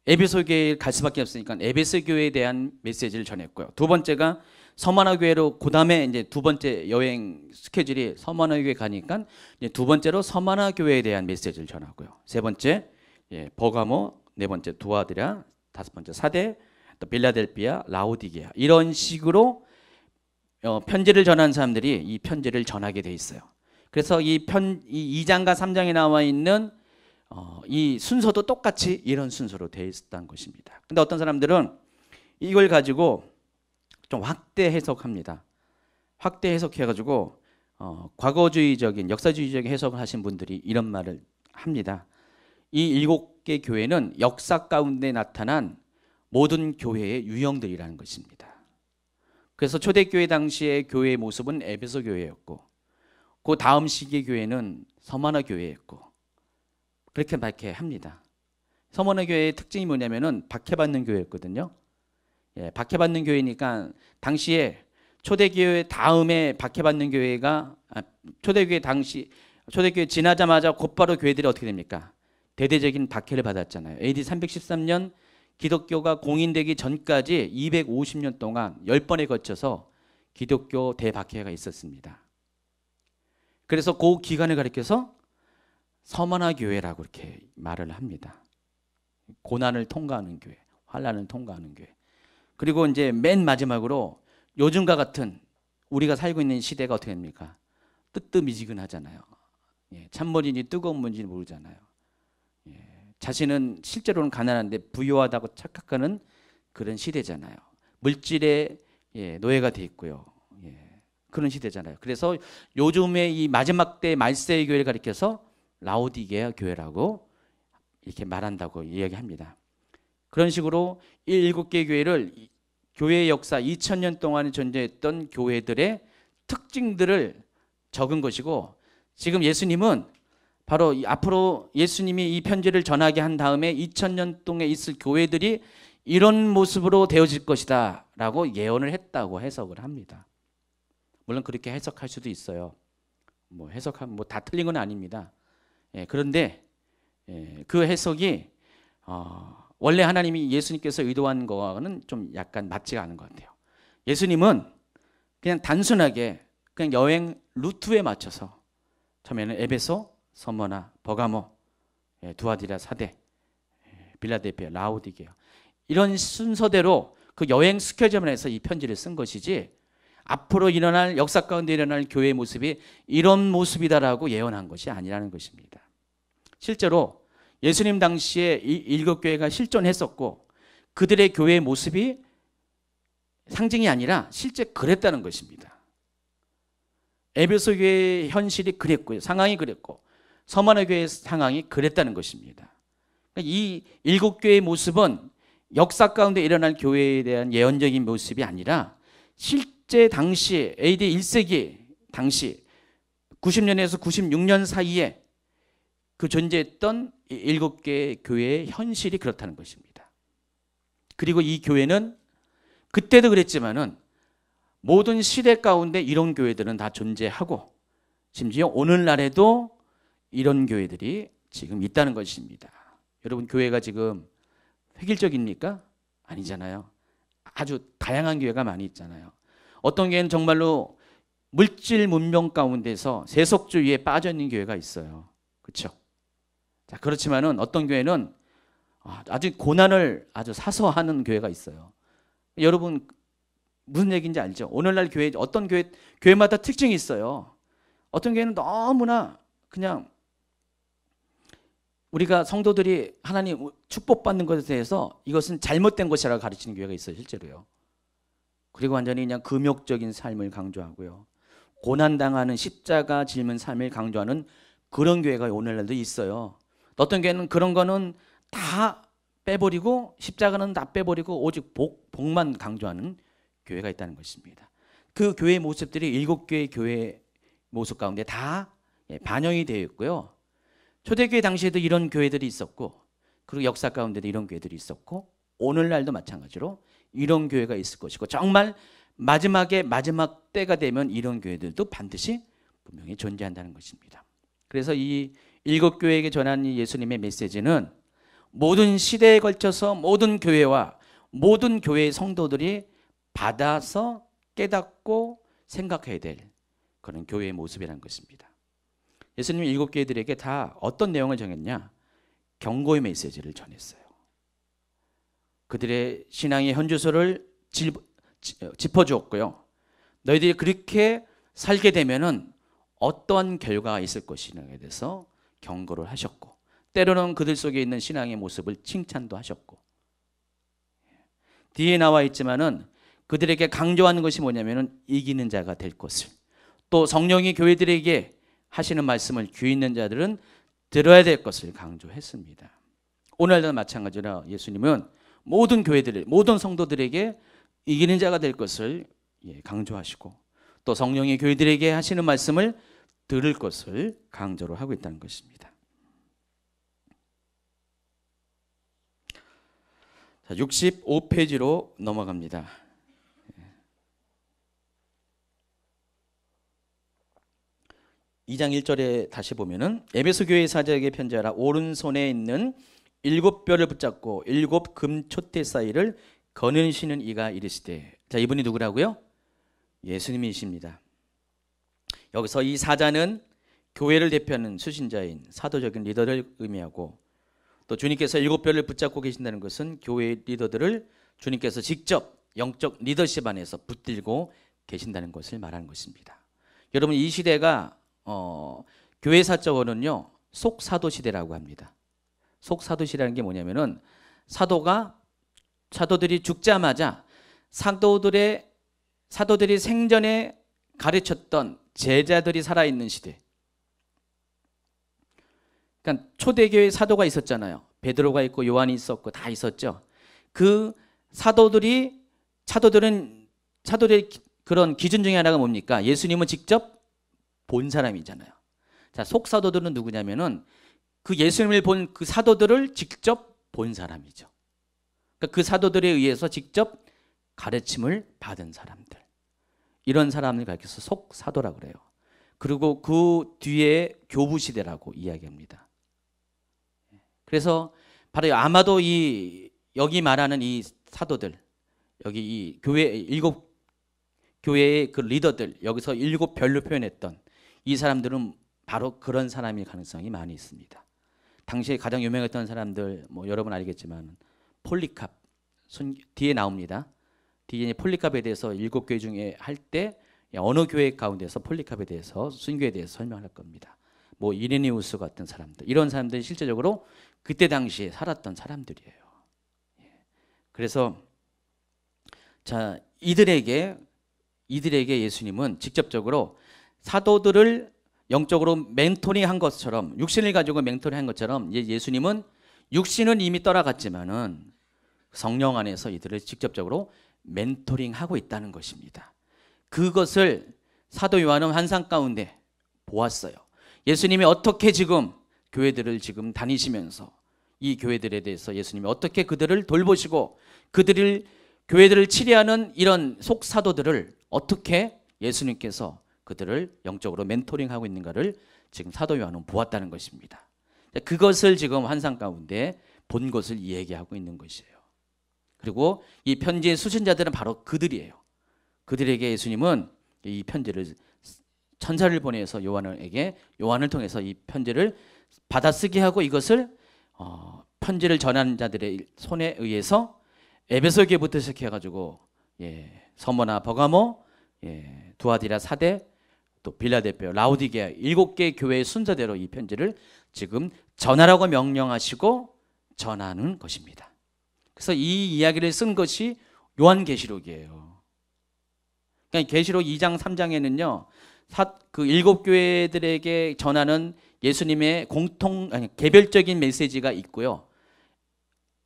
에베소 교회에 갈 수밖에 없으니까 에베소 교회에 대한 메시지를 전했고요. 두 번째가 서머나 교회로, 그 다음에 이제 두 번째 여행 스케줄이 서머나 교회 가니까 이제 두 번째로 서머나 교회에 대한 메시지를 전하고요. 세 번째 버가모, 네 번째 두아디라, 다섯 번째 사대, 또 빌라델비아, 라오디게아, 이런 식으로 편지를 전하는 사람들이 이 편지를 전하게 돼 있어요. 그래서 이 2장과 3장에 나와 있는 이 순서도 똑같이 이런 순서로 되어 있었다는 것입니다. 근데 어떤 사람들은 이걸 가지고 좀 확대 해석합니다. 확대 해석해가지고 과거주의적인 역사주의적인 해석을 하신 분들이 이런 말을 합니다. 이 7개 교회는 역사 가운데 나타난 모든 교회의 유형들이라는 것입니다. 그래서 초대교회 당시의 교회의 모습은 에베소 교회였고, 그 다음 시기의 교회는 서머나 교회였고, 그렇게 박해합니다. 서머나 교회의 특징이 뭐냐면은 박해받는 교회였거든요. 예, 박해받는 교회니까 당시에 초대교회 다음에 박해받는 교회가 초대교회 지나자마자 곧바로 교회들이 어떻게 됩니까? 대대적인 박해를 받았잖아요. AD 313년 기독교가 공인되기 전까지 250년 동안 10번에 거쳐서 기독교 대박해가 있었습니다. 그래서 그 기간을 가리켜서 서머나 교회라고 이렇게 말을 합니다. 고난을 통과하는 교회, 환난을 통과하는 교회. 그리고 이제 맨 마지막으로 요즘과 같은 우리가 살고 있는 시대가 어떻게 됩니까? 뜨뜻미지근하잖아요. 예, 찬물인지 뜨거운 물인지 모르잖아요. 예, 자신은 실제로는 가난한데 부유하다고 착각하는 그런 시대잖아요. 물질의 노예가 돼 있고요. 예, 그런 시대잖아요. 그래서 요즘의 이 마지막 때 말세의 교회를 가리켜서 라오디게아 교회라고 이렇게 말한다고 이야기합니다. 그런 식으로 이 7개 교회를 교회의 역사 2000년 동안 존재했던 교회들의 특징들을 적은 것이고, 지금 예수님은 바로 앞으로 예수님이 이 편지를 전하게 한 다음에 2000년 동안에 있을 교회들이 이런 모습으로 되어질 것이다 라고 예언을 했다고 해석을 합니다. 물론 그렇게 해석할 수도 있어요. 뭐 해석하면 뭐 다 틀린 건 아닙니다. 예, 그런데 그 해석이 원래 하나님이 예수님께서 의도한 거와는 좀 약간 맞지가 않은 것 같아요. 예수님은 그냥 단순하게 그냥 여행 루트에 맞춰서 처음에는 에베소, 서머나, 버가모, 두아디라, 사대, 빌라델피아, 라오디게아 이런 순서대로 그 여행 스케줄만 해서 이 편지를 쓴 것이지, 앞으로 일어날 역사 가운데 일어날 교회의 모습이 이런 모습이다라고 예언한 것이 아니라는 것입니다. 실제로 예수님 당시에 이 7교회가 실존했었고 그들의 교회의 모습이 상징이 아니라 실제 그랬다는 것입니다. 에베소 교회의 현실이 그랬고요. 상황이 그랬고 서머나 교회의 상황이 그랬다는 것입니다. 이 7교회의 모습은 역사 가운데 일어날 교회에 대한 예언적인 모습이 아니라 실제 당시 AD 1세기 당시 90년에서 96년 사이에 그 존재했던 7개의 교회의 현실이 그렇다는 것입니다. 그리고 이 교회는 그때도 그랬지만은 모든 시대 가운데 이런 교회들은 다 존재하고 심지어 오늘날에도 이런 교회들이 지금 있다는 것입니다. 여러분, 교회가 지금 획일적입니까? 아니잖아요. 아주 다양한 교회가 많이 있잖아요. 어떤 교회는 정말로 물질 문명 가운데서 세속주의에 빠져 있는 교회가 있어요. 그렇죠? 자, 그렇지만은 어떤 교회는 아주 고난을 아주 사서하는 교회가 있어요. 여러분 무슨 얘기인지 알죠? 오늘날 교회, 어떤 교회마다 특징이 있어요. 어떤 교회는 너무나 그냥 우리가 성도들이 하나님 축복받는 것에 대해서 이것은 잘못된 것이라고 가르치는 교회가 있어요. 실제로요. 그리고 완전히 그냥 금욕적인 삶을 강조하고요. 고난당하는 십자가 짊은 삶을 강조하는 그런 교회가 오늘날도 있어요. 어떤 교회는 그런 거는 다 빼버리고 십자가는 다 빼버리고 오직 복만 강조하는 교회가 있다는 것입니다. 그 교회의 모습들이 7개의 교회 모습 가운데 다 반영이 되어 있고요. 초대교회 당시에도 이런 교회들이 있었고, 그리고 역사 가운데도 이런 교회들이 있었고, 오늘날도 마찬가지로 이런 교회가 있을 것이고, 정말 마지막 때가 되면 이런 교회들도 반드시 분명히 존재한다는 것입니다. 그래서 이 7교회에게 전한 이 예수님의 메시지는 모든 시대에 걸쳐서 모든 교회와 모든 교회의 성도들이 받아서 깨닫고 생각해야 될 그런 교회의 모습이라는 것입니다. 예수님이 7교회들에게 다 어떤 내용을 정했냐? 경고의 메시지를 전했어요. 그들의 신앙의 현주소를 짚어주었고요. 너희들이 그렇게 살게 되면은 어떠한 결과가 있을 것이냐에 대해서 경고를 하셨고, 때로는 그들 속에 있는 신앙의 모습을 칭찬도 하셨고, 뒤에 나와 있지만은 그들에게 강조하는 것이 뭐냐면은 이기는 자가 될 것을, 또 성령이 교회들에게 하시는 말씀을 귀 있는 자들은 들어야 될 것을 강조했습니다. 오늘도 마찬가지로 예수님은 모든 교회들, 모든 성도들에게 이기는 자가 될 것을 강조하시고, 또 성령이 교회들에게 하시는 말씀을 들을 것을 강조를 하고 있다는 것입니다. 자, 65페이지로 넘어갑니다. 이 2장 1절에 다시 보면은 에베소 교회 사자에게 편지하라. 오른손에 있는 7뼈를 붙잡고 7 금초대 사이를 거느시는 이가 이르시되. 자, 이분이 누구라고요? 예수님이십니다. 여기서 이 사자는 교회를 대표하는 수신자인 사도적인 리더를 의미하고, 또 주님께서 7뼈를 붙잡고 계신다는 것은 교회 리더들을 주님께서 직접 영적 리더십 안에서 붙들고 계신다는 것을 말하는 것입니다. 여러분, 이 시대가 교회 사적으로는요 속사도 시대라고 합니다. 속사도 시대라는 게 뭐냐면은 사도들이 죽자마자 사도들이 생전에 가르쳤던 제자들이 살아있는 시대. 그러니까 초대교회 사도가 있었잖아요. 베드로가 있고 요한이 있었고 다 있었죠. 그 사도들의 그런 기준 중에 하나가 뭡니까? 예수님은 직접 본 사람이잖아요. 자, 속사도들은 누구냐면은 그 예수님을 본 그 사도들을 직접 본 사람이죠. 그러니까 그 사도들에 의해서 직접 가르침을 받은 사람들. 이런 사람을 가리켜서 속사도라고 그래요. 그리고 그 뒤에 교부시대라고 이야기합니다. 그래서 바로 아마도 여기 말하는 이 사도들, 여기 이 교회 7교회의 그 리더들, 여기서 7별로 표현했던 이 사람들은 바로 그런 사람일 가능성이 많이 있습니다. 당시에 가장 유명했던 사람들, 뭐 여러분 알겠지만 폴리캅, 뒤에 나옵니다. 뒤에 폴리캅에 대해서 7교회 중에 할 때 어느 교회 가운데서 폴리캅에 대해서, 순교에 대해서 설명할 겁니다. 뭐 이레니우스 같은 사람들, 이런 사람들이 실제적으로 그때 당시에 살았던 사람들이에요. 그래서 자, 이들에게 예수님은 직접적으로 사도들을 영적으로 멘토링한 것처럼, 육신을 가지고 멘토링한 것처럼 예수님은 육신은 이미 떠나갔지만은 성령 안에서 이들을 직접적으로 멘토링하고 있다는 것입니다. 그것을 사도 요한은 환상 가운데 보았어요. 예수님이 어떻게 지금 교회들을 지금 다니시면서 이 교회들에 대해서 예수님이 어떻게 그들을 돌보시고 교회들을 치료하는 이런 속사도들을 어떻게 예수님께서 그들을 영적으로 멘토링하고 있는가를 지금 사도 요한은 보았다는 것입니다. 그것을 지금 환상 가운데 본 것을 얘기하고 있는 것이에요. 그리고 이 편지의 수신자들은 바로 그들이에요. 그들에게 예수님은 이 편지를, 천사를 보내서 요한을 통해서 이 편지를 받아쓰게 하고, 이것을 편지를 전하는 자들의 손에 의해서 에베소 교회부터 시작해가지고 서머나, 버가모, 두아디라, 사대, 또 빌라델피아, 라우디게아 7개 교회의 순서대로 이 편지를 지금 전하라고 명령하시고 전하는 것입니다. 그래서 이 이야기를 쓴 것이 요한계시록이에요. 그러니까 계시록 2장 3장에는요 그 7교회들에게 전하는 예수님의 개별적인 메시지가 있고요.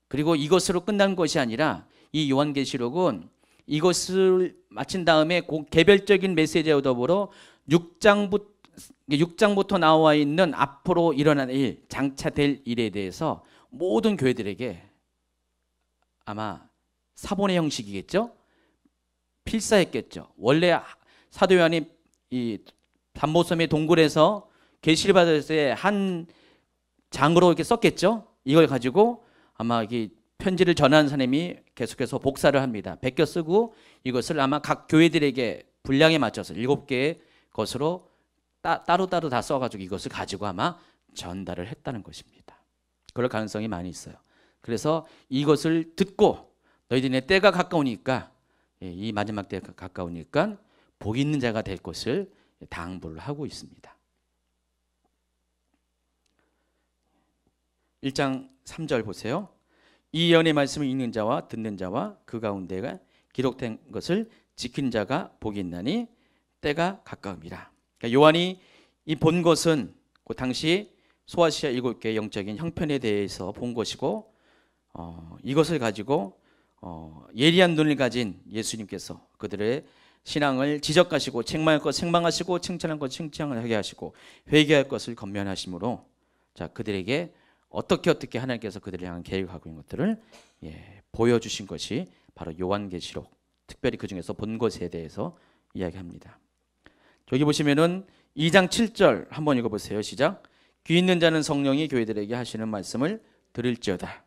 그리고 이것으로 끝난 것이 아니라 이 요한계시록은 이것을 마친 다음에 개별적인 메시지와 더불어 6장부터 나와 있는 앞으로 일어날 일, 장차될 일에 대해서 모든 교회들에게 아마 사본의 형식이겠죠? 필사했겠죠. 원래 사도 요한이 이 담보섬의 동굴에서 계시를 받을 때 한 장으로 이렇게 썼겠죠? 이걸 가지고 아마 이 편지를 전하는 사람이 계속해서 복사를 합니다. 베껴 쓰고 이것을 아마 각 교회들에게 분량에 맞춰서 7개의 것으로 따로따로 다 써가지고 이것을 가지고 아마 전달을 했다는 것입니다. 그럴 가능성이 많이 있어요. 그래서 이것을 듣고 너희들의 때가 가까우니까, 이 마지막 때가 가까우니까 복 있는 자가 될 것을 당부를 하고 있습니다. 1장 3절 보세요. 이 예언의 말씀을 읽는 자와 듣는 자와 그 가운데가 기록된 것을 지킨 자가 복이 있나니 때가 가까움이라. 그러니까 요한이 이 본 것은 그 당시 소아시아 7개의 영적인 형편에 대해서 본 것이고, 이것을 가지고 예리한 눈을 가진 예수님께서 그들의 신앙을 지적하시고 책망할 것 책망하시고 칭찬할 것 칭찬하게 하시고 회개할 것을 권면하심으로, 자, 그들에게 어떻게 하나님께서 그들을 향한 계획하고 있는 것들을 보여주신 것이 바로 요한계시록, 특별히 그 중에서 본 것에 대해서 이야기합니다. 여기 보시면은 2장 7절 한번 읽어보세요. 시작. 귀 있는 자는 성령이 교회들에게 하시는 말씀을 들을지어다.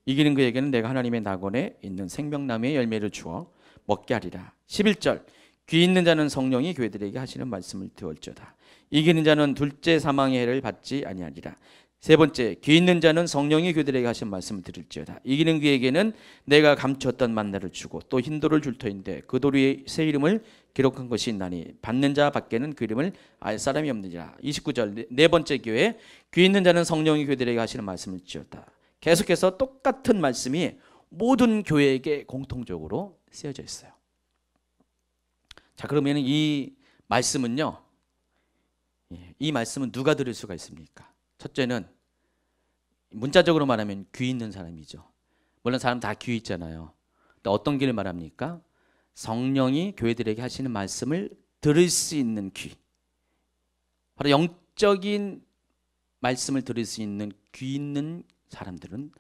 이기는 그에게는 내가 하나님의 낙원에 있는 생명나무의 열매를 주어 먹게 하리라. 11절. 귀 있는 자는 성령이 교회들에게 하시는 말씀을 들을지어다. 이기는 자는 둘째 사망의 해를 받지 아니하리라. 세 번째, 귀 있는 자는 성령이 그들에게 하신 말씀을 들을지어다. 이기는 그에게는 내가 감추었던 만나를 주고 또 흰 돌을 줄 터인데 그 돌 위에 새 이름을 기록한 것이 있나니 받는 자 밖에는 그 이름을 알 사람이 없느니라. 29절, 네 번째 교회, 귀 있는 자는 성령이 그들에게 하시는 말씀을 지었다. 계속해서 똑같은 말씀이 모든 교회에게 공통적으로 쓰여져 있어요. 자, 그러면 이 말씀은요, 이 말씀은 누가 들을 수가 있습니까? 첫째는 문자적으로 말하면 귀 있는 사람이죠. 물론 사람 다 귀 있잖아요. 근데 어떤 귀를 말합니까? 성령이 교회들에게 하시는 말씀을 들을 수 있는 귀. 바로 영적인 말씀을 들을 수 있는 귀 있는 사람들은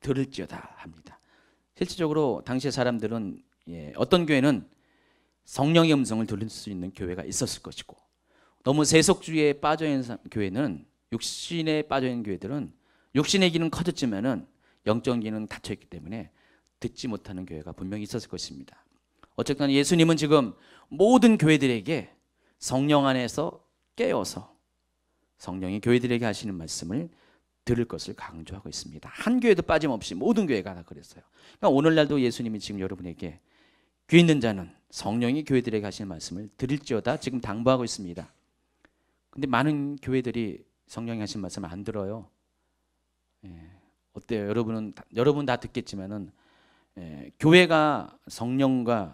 들을지어다 합니다. 실질적으로 당시의 사람들은 어떤 교회는 성령의 음성을 들을 수 있는 교회가 있었을 것이고, 너무 세속주의에 빠져있는 교회는, 육신에 빠져있는 교회들은 육신의 기는 커졌지만은 영적인 기는 닫혀있기 때문에 듣지 못하는 교회가 분명히 있었을 것입니다. 어쨌든 예수님은 지금 모든 교회들에게 성령 안에서 깨어서 성령이 교회들에게 하시는 말씀을 들을 것을 강조하고 있습니다. 한 교회도 빠짐없이 모든 교회가 다 그랬어요. 그러니까 오늘날도 예수님이 지금 여러분에게 귀 있는 자는 성령이 교회들에게 하시는 말씀을 들을지어다 지금 당부하고 있습니다. 근데 많은 교회들이 성령이 하신 말씀을 안 들어요. 어때요? 여러분 다 듣겠지만은, 교회가 성령을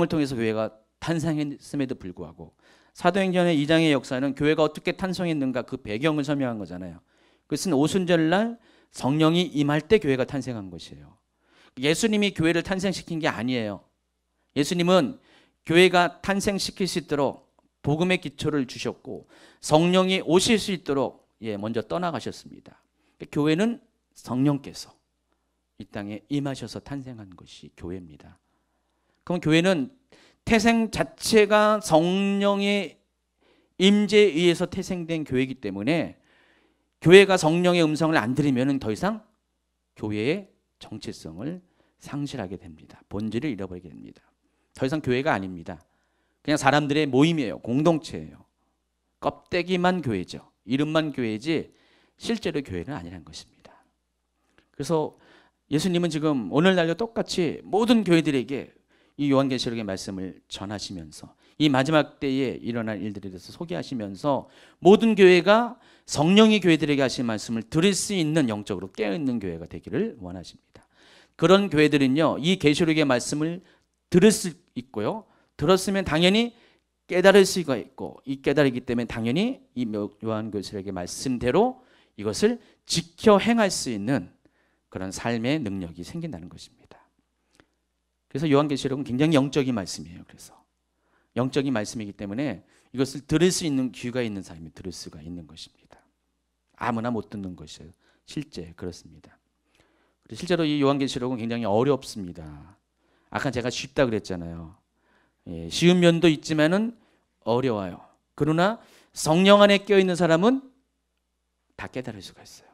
통해서 교회가 탄생했음에도 불구하고 사도행전의 2장의 역사는 교회가 어떻게 탄생했는가 그 배경을 설명한 거잖아요. 그것은 오순절날 성령이 임할 때 교회가 탄생한 것이에요. 예수님이 교회를 탄생시킨 게 아니에요. 예수님은 교회가 탄생시킬 수 있도록 복음의 기초를 주셨고 성령이 오실 수 있도록 먼저 떠나가셨습니다. 교회는 성령께서 이 땅에 임하셔서 탄생한 것이 교회입니다. 그럼 교회는 태생 자체가 성령의 임재에 의해서 태생된 교회이기 때문에 교회가 성령의 음성을 안 들으면 더 이상 교회의 정체성을 상실하게 됩니다. 본질을 잃어버리게 됩니다. 더 이상 교회가 아닙니다. 그냥 사람들의 모임이에요. 공동체예요. 껍데기만 교회죠. 이름만 교회지 실제로 교회는 아니라는 것입니다. 그래서 예수님은 지금 오늘날도 똑같이 모든 교회들에게 이 요한계시록의 말씀을 전하시면서 이 마지막 때에 일어날 일들에 대해서 소개하시면서 모든 교회가 성령이 교회들에게 하신 말씀을 들을 수 있는, 영적으로 깨어있는 교회가 되기를 원하십니다. 그런 교회들은요, 이 계시록의 말씀을 들을 수 있고요, 들었으면 당연히 깨달을 수가 있고, 이 깨달기 때문에 당연히 이 요한계시록의 말씀대로 이것을 지켜 행할 수 있는 그런 삶의 능력이 생긴다는 것입니다. 그래서 요한계시록은 굉장히 영적인 말씀이에요. 그래서 영적인 말씀이기 때문에 이것을 들을 수 있는 귀가 있는 사람이 들을 수가 있는 것입니다. 아무나 못 듣는 것이에요. 실제 그렇습니다. 실제로 이 요한계시록은 굉장히 어렵습니다. 아까 제가 쉽다 그랬잖아요. 쉬운 면도 있지만은 어려워요. 그러나 성령 안에 깨어있는 사람은 다 깨달을 수가 있어요.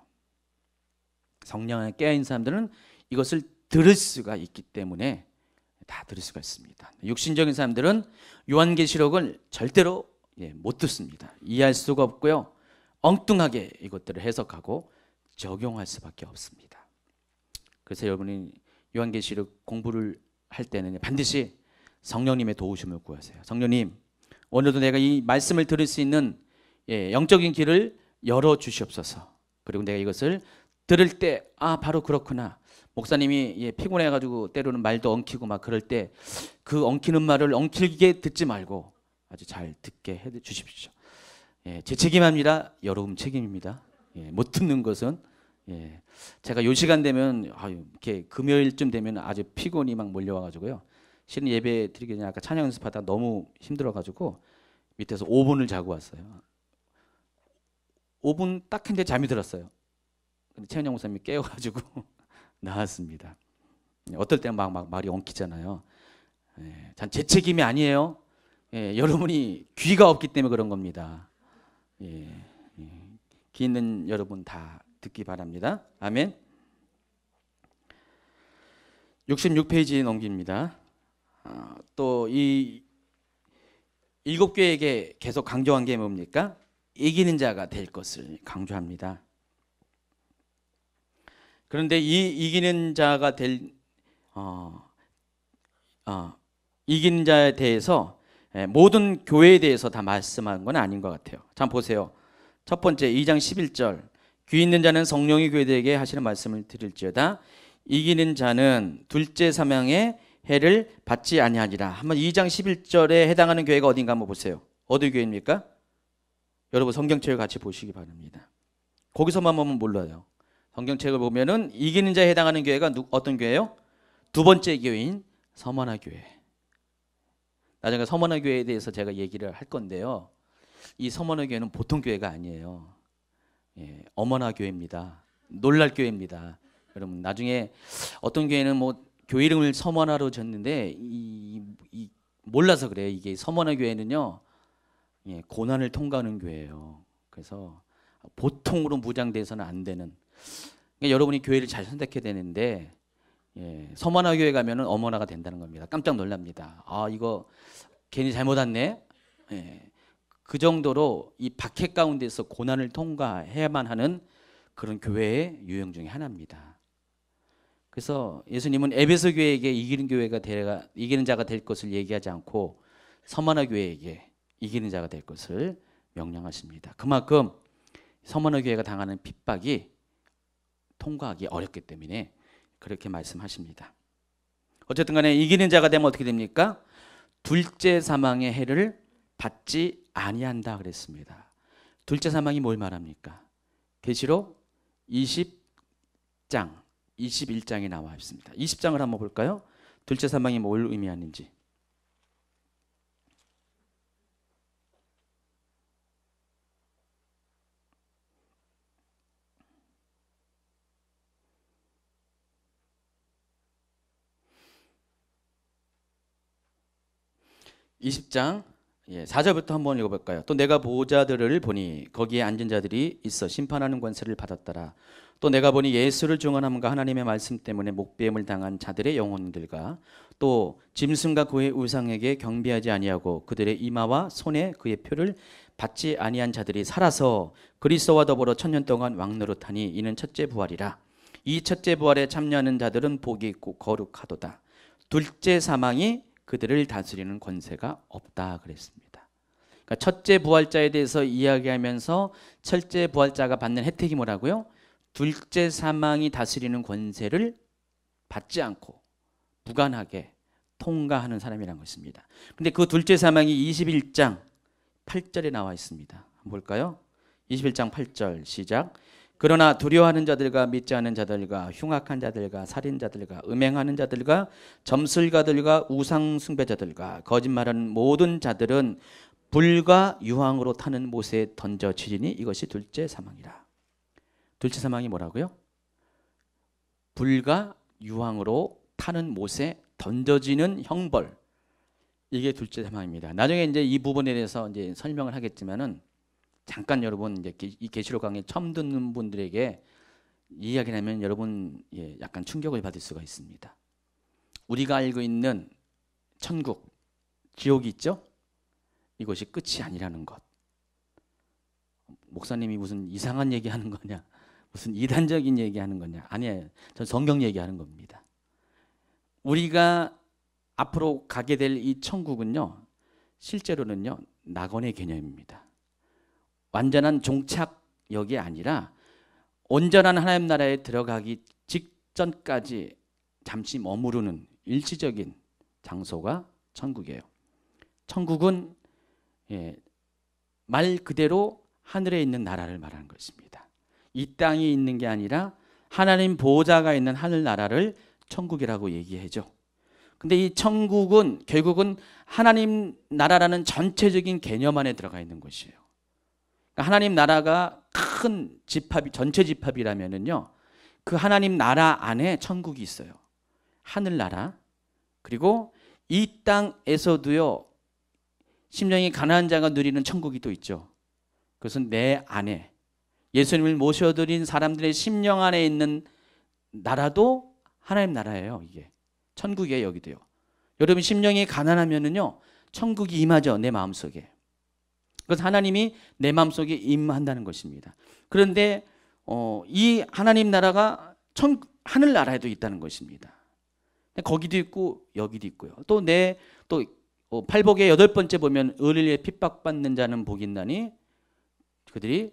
성령 안에 깨어있는 사람들은 이것을 들을 수가 있기 때문에 다 들을 수가 있습니다. 육신적인 사람들은 요한계시록을 절대로 못 듣습니다. 이해할 수가 없고요, 엉뚱하게 이것들을 해석하고 적용할 수밖에 없습니다. 그래서 여러분이 요한계시록 공부를 할 때는 반드시 성령님의 도우심을 구하세요. 성령님, 오늘도 내가 이 말씀을 들을 수 있는 영적인 길을 열어 주시옵소서. 그리고 내가 이것을 들을 때 바로 그렇구나. 목사님이 피곤해가지고 때로는 말도 엉키고 막 그럴 때 그 엉키는 말을 엉키게 듣지 말고 아주 잘 듣게 해 주십시오. 제 책임입니다. 여러분 책임입니다. 못 듣는 것은 제가 요 시간 되면 이렇게 금요일쯤 되면 아주 피곤이 막 몰려와가지고요. 실은 예배 드리기 전에 아까 찬양 연습하다가 너무 힘들어가지고 밑에서 5분을 자고 왔어요. 5분 딱 했는데 잠이 들었어요. 근데 최은영 목사님이 깨워가지고 나왔습니다. 어떨 때는 막 말이 엉키잖아요. 제 책임이 아니에요. 여러분이 귀가 없기 때문에 그런 겁니다. 귀 있는 여러분 다 듣기 바랍니다. 아멘. 66페이지 넘깁니다. 또 이 7교회에게 계속 강조한 게 뭡니까? 이기는 자가 될 것을 강조합니다. 그런데 이 이기는 자가 될 이기는 자에 대해서 모든 교회에 대해서 다 말씀한 건 아닌 것 같아요. 자, 보세요. 첫 번째 2장 11절 귀 있는 자는 성령이 교회들에게 하시는 말씀을 들을지어다. 이기는 자는 둘째 사망의 해를 받지 아니하리라. 한번 2장 11절에 해당하는 교회가 어딘가 한번 보세요. 어디 교회입니까? 여러분 성경책을 같이 보시기 바랍니다. 거기서만 보면 몰라요. 성경책을 보면은 이기는 자에 해당하는 교회가 어떤 교회예요? 두 번째 교회인 서머나 교회. 나중에 서머나 교회에 대해서 제가 얘기를 할 건데요. 이 서머나 교회는 보통 교회가 아니에요. 어머나 교회입니다. 놀랄 교회입니다. 여러분 나중에 어떤 교회는 뭐 교회 이름을 서머나로 졌는데 몰라서 그래요. 이게 서머나 교회는요 고난을 통과하는 교회예요. 그래서 보통으로 무장돼서는 안 되는. 그러니까 여러분이 교회를 잘 선택해야 되는데 서머나 교회 가면은 어머나가 된다는 겁니다. 깜짝 놀랍니다. 이거 괜히 잘못 왔네. 그 정도로 이 박해 가운데서 고난을 통과해야만 하는 그런 교회의 유형 중에 하나입니다. 그래서 예수님은 에베소 교회에게 이기는 자가 될 것을 얘기하지 않고 서머나 교회에게 이기는 자가 될 것을 명령하십니다. 그만큼 서머나 교회가 당하는 핍박이 통과하기 어렵기 때문에 그렇게 말씀하십니다. 어쨌든 간에 이기는 자가 되면 어떻게 됩니까? 둘째 사망의 해를 받지 아니한다 그랬습니다. 둘째 사망이 뭘 말합니까? 계시록 20장, 21장에 나와 있습니다. 20장을 한번 볼까요? 둘째 사망이 뭘 의미하는지. (20장) 4절부터 한번 읽어볼까요? 또 내가 보좌들을 보니 거기에 앉은 자들이 있어 심판하는 권세를 받았더라. 또 내가 보니 예수를 증언함과 하나님의 말씀 때문에 목배임을 당한 자들의 영혼들과 또 짐승과 그의 우상에게 경배하지 아니하고 그들의 이마와 손에 그의 표를 받지 아니한 자들이 살아서 그리스도와 더불어 천년 동안 왕노릇하니 이는 첫째 부활이라. 이 첫째 부활에 참여하는 자들은 복이 있고 거룩하도다. 둘째 사망이 그들을 다스리는 권세가 없다 그랬습니다. 그러니까 첫째 부활자에 대해서 이야기하면서 첫째 부활자가 받는 혜택이 뭐라고요? 둘째 사망이 다스리는 권세를 받지 않고 무관하게 통과하는 사람이라는 것입니다. 근데 그 둘째 사망이 21장 8절에 나와 있습니다. 한번 볼까요? 21장 8절 시작. 그러나 두려워하는 자들과 믿지 않는 자들과 흉악한 자들과 살인자들과 음행하는 자들과 점술가들과 우상 숭배자들과 거짓말하는 모든 자들은 불과 유황으로 타는 못에 던져지리니 이것이 둘째 사망이라. 둘째 사망이 뭐라고요? 불과 유황으로 타는 못에 던져지는 형벌. 이게 둘째 사망입니다. 나중에 이제 이 부분에 대해서 이제 설명을 하겠지만은 잠깐 여러분 이제 이 계시록 강의 처음 듣는 분들에게 이야기를 하면 여러분 약간 충격을 받을 수가 있습니다. 우리가 알고 있는 천국, 지옥이 있죠? 이것이 끝이 아니라는 것. 목사님이 무슨 이상한 얘기하는 거냐? 무슨 이단적인 얘기하는 거냐? 아니에요. 전 성경 얘기하는 겁니다. 우리가 앞으로 가게 될 이 천국은요, 실제로는요, 낙원의 개념입니다. 완전한 종착역이 아니라 온전한 하나님 나라에 들어가기 직전까지 잠시 머무르는 일시적인 장소가 천국이에요. 천국은 말 그대로 하늘에 있는 나라를 말하는 것입니다. 이 땅에 있는 게 아니라 하나님 보호자가 있는 하늘나라를 천국이라고 얘기하죠. 근데 이 천국은 결국은 하나님 나라라는 전체적인 개념 안에 들어가 있는 것이에요. 그러니까 하나님 나라가 큰 집합이 전체 집합이라면은요, 그 하나님 나라 안에 천국이 있어요. 하늘나라. 그리고 이 땅에서도요, 심령이 가난한 자가 누리는 천국이 또 있죠. 그것은 내 안에 예수님을 모셔드린 사람들의 심령 안에 있는 나라도 하나님 나라예요. 이게 천국이에요. 여기도요. 여러분 심령이 가난하면은요, 천국이 임하죠. 내 마음속에. 그래서 하나님이 내 마음속에 임한다는 것입니다. 그런데 이 하나님 나라가 하늘나라에도 있다는 것입니다. 거기도 있고 여기도 있고요. 또 팔복의 8번째 보면 의를 핍박받는 자는 복이 있나니 그들이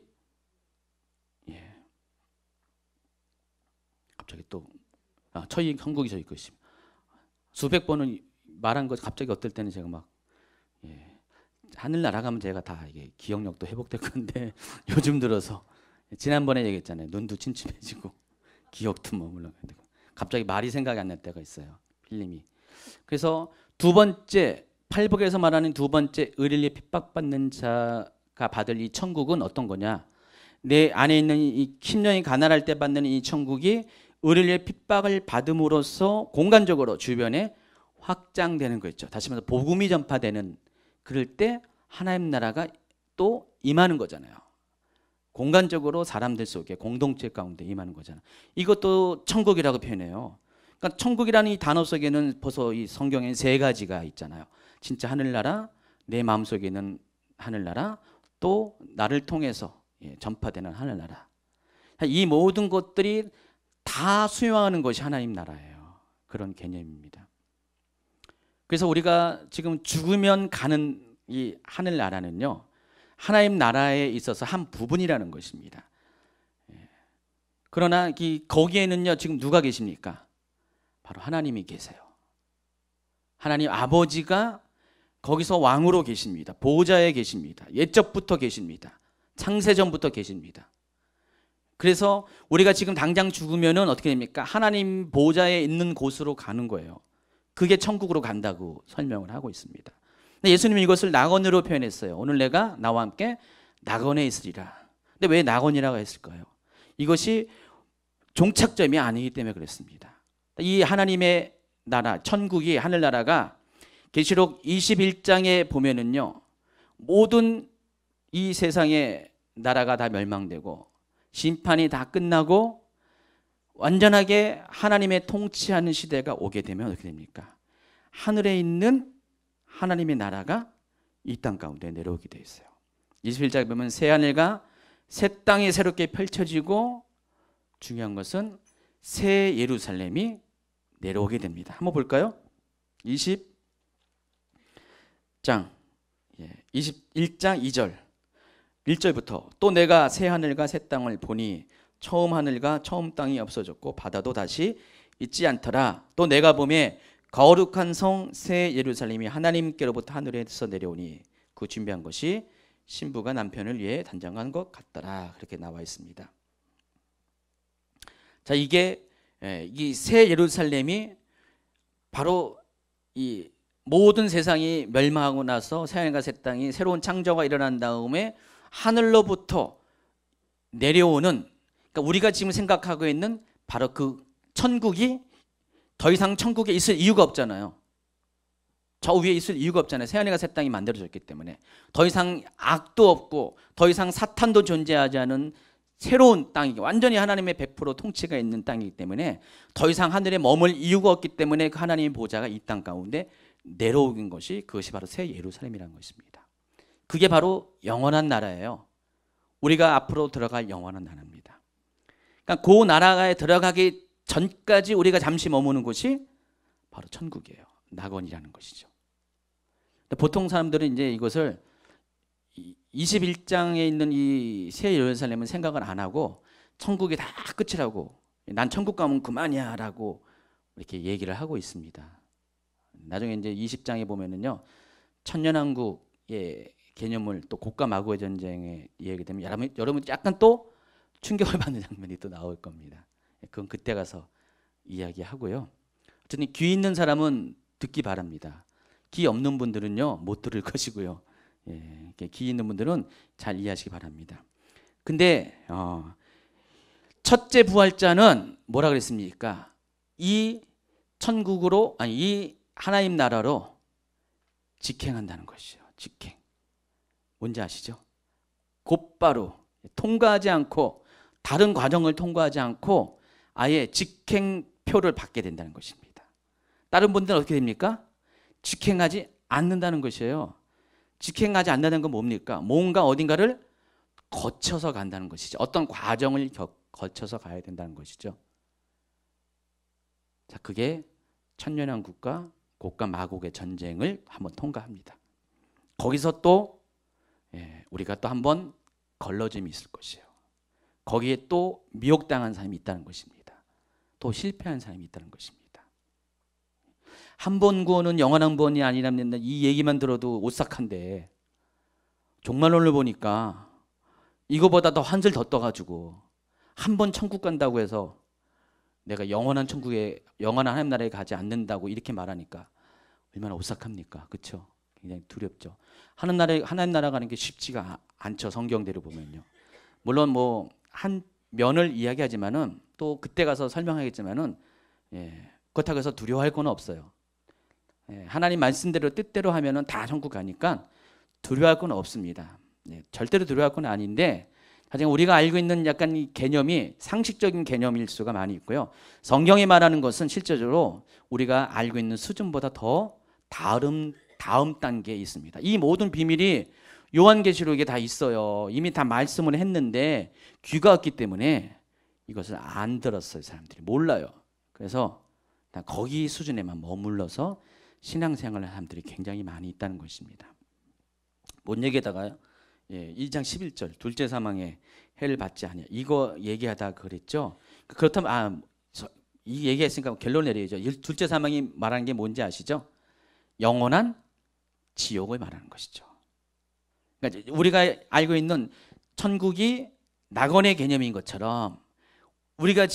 갑자기 또 처이 천국이 저 있고 있습니다. 수백 번은 말한 것 갑자기 어떨 때는 제가 막 하늘나라 가면 제가 다 이게 기억력도 회복될 건데 요즘 들어서 지난번에 얘기했잖아요. 눈도 침침해지고 기억도 머물러가지고 갑자기 말이 생각이 안 날 때가 있어요. 필름이. 그래서 두 번째 팔복에서 말하는 두 번째 의를 핍박받는 자가 받을 이 천국은 어떤 거냐? 내 안에 있는 이 심령이 가난할 때 받는 이 천국이 의를 핍박을 받음으로써 공간적으로 주변에 확장되는 거 있죠. 다시 말해서 복음이 전파되는 그럴 때 하나님 나라가 또 임하는 거잖아요. 공간적으로 사람들 속에 공동체 가운데 임하는 거잖아요. 이것도 천국이라고 표현해요. 그러니까 천국이라는 이 단어 속에는 벌써 이 성경에 3가지가 있잖아요. 진짜 하늘나라, 내 마음속에 있는 하늘나라, 또 나를 통해서 전파되는 하늘나라. 이 모든 것들이 다 수용하는 것이 하나님 나라예요. 그런 개념입니다. 그래서 우리가 지금 죽으면 가는 이 하늘나라는요, 하나님 나라에 있어서 한 부분이라는 것입니다. 그러나 거기에는요, 지금 누가 계십니까? 바로 하나님이 계세요. 하나님 아버지가 거기서 왕으로 계십니다. 보호자에 계십니다. 옛적부터 계십니다. 창세전부터 계십니다. 그래서 우리가 지금 당장 죽으면은 어떻게 됩니까? 하나님 보호자에 있는 곳으로 가는 거예요. 그게 천국으로 간다고 설명을 하고 있습니다. 근데 예수님이 이것을 낙원으로 표현했어요. 오늘 내가 나와 함께 낙원에 있으리라. 근데 왜 낙원이라고 했을까요? 이것이 종착점이 아니기 때문에 그랬습니다. 이 하나님의 나라, 천국이 하늘나라가 계시록 21장에 보면은요, 모든 이 세상의 나라가 다 멸망되고 심판이 다 끝나고 완전하게 하나님의 통치하는 시대가 오게 되면 어떻게 됩니까? 하늘에 있는 하나님의 나라가 이 땅 가운데 내려오게 되어 있어요. 21장에 보면 새 하늘과 새 땅이 새롭게 펼쳐지고 중요한 것은 새 예루살렘이 내려오게 됩니다. 한번 볼까요? 21장 2절 1절부터 또 내가 새 하늘과 새 땅을 보니 처음 하늘과 처음 땅이 없어졌고 바다도 다시 있지 않더라. 또 내가 보매 거룩한 성 새 예루살렘이 하나님께로부터 하늘에서 내려오니 그 준비한 것이 신부가 남편을 위해 단장한 것 같더라. 그렇게 나와 있습니다. 자, 이게 이 새 예루살렘이 바로 이 모든 세상이 멸망하고 나서 새 하늘과 새 땅이 새로운 창조가 일어난 다음에 하늘로부터 내려오는, 그러니까 우리가 지금 생각하고 있는 바로 그 천국이 더 이상 천국에 있을 이유가 없잖아요. 저 위에 있을 이유가 없잖아요. 새 하늘과 새 땅이 만들어졌기 때문에 더 이상 악도 없고 더 이상 사탄도 존재하지 않은 새로운 땅이 완전히 하나님의 100% 통치가 있는 땅이기 때문에 더 이상 하늘에 머물 이유가 없기 때문에 그 하나님의 보좌가 이 땅 가운데 내려오는 것이, 그것이 바로 새 예루살렘이라는 것입니다. 그게 바로 영원한 나라예요. 우리가 앞으로 들어갈 영원한 나라입니다. 그러니까 그 나라에 들어가기 전까지 우리가 잠시 머무는 곳이 바로 천국이에요. 낙원이라는 것이죠. 보통 사람들은 이제 이것을 21장에 있는 이 새 예루살렘은 생각을 안 하고 천국이 다 끝이라고, 난 천국 가면 그만이야 라고 이렇게 얘기를 하고 있습니다. 나중에 이제 20장에 보면은요, 천년왕국의 개념을 또 고가 마고의 전쟁에 얘기되면 여러분 약간 또 충격을 받는 장면이 또 나올 겁니다. 그건 그때 가서 이야기하고요. 어쨌든 귀 있는 사람은 듣기 바랍니다. 귀 없는 분들은요 못 들을 것이고요. 예, 귀 있는 분들은 잘 이해하시기 바랍니다. 근데 첫째 부활자는 뭐라 그랬습니까? 이 천국으로, 아니 이 하나님 나라로 직행한다는 것이죠. 직행. 뭔지 아시죠? 곧바로 통과하지 않고, 다른 과정을 통과하지 않고 아예 직행표를 받게 된다는 것입니다. 다른 분들은 어떻게 됩니까? 직행하지 않는다는 것이에요. 직행하지 않는다는 건 뭡니까? 뭔가 어딘가를 거쳐서 간다는 것이죠. 어떤 과정을 거쳐서 가야 된다는 것이죠. 자, 그게 천년왕국과 곡과 마곡의 전쟁을 한번 통과합니다. 거기서 또 우리가 또 한번 걸러짐이 있을 것이에요. 거기에 또 미혹당한 사람이 있다는 것입니다. 또 실패한 사람이 있다는 것입니다. 한 번 구원은 영원한 구원이 아니라는 이 얘기만 들어도 오싹한데, 종말론을 보니까 이거보다 더 한술 더 떠가지고 한 번 천국 간다고 해서 내가 영원한 천국에, 영원한 하나님 나라에 가지 않는다고 이렇게 말하니까 얼마나 오싹합니까? 그렇죠? 굉장히 두렵죠. 하나님 나라 가는 게 쉽지가 않죠. 성경대로 보면요. 물론 뭐 한 면을 이야기하지만은 또 그때 가서 설명하겠지만은 그렇다고 해서 두려워할 건 없어요. 하나님 말씀대로 뜻대로 하면은 다 천국 가니까 두려워할 건 없습니다. 절대로 두려워할 건 아닌데, 가장 우리가 알고 있는 약간 이 개념이 상식적인 개념일 수가 많이 있고요. 성경이 말하는 것은 실제적으로 우리가 알고 있는 수준보다 더 다음 단계에 있습니다. 이 모든 비밀이 요한계시록에 다 있어요. 이미 다 말씀을 했는데 귀가 없기 때문에 이것을 안 들었어요. 사람들이 몰라요. 그래서 거기 수준에만 머물러서 신앙생활을 하는 사람들이 굉장히 많이 있다는 것입니다. 뭔 얘기에다가요? 2장 11절 둘째 사망에 해를 받지 아니하, 이거 얘기하다 그랬죠. 그렇다면 이 얘기했으니까 결론 내려야죠. 둘째 사망이 말하는 게 뭔지 아시죠? 영원한 지옥을 말하는 것이죠. 그러니까 우리가 알고 있는 천국이 낙원의 개념인 것처럼 우리가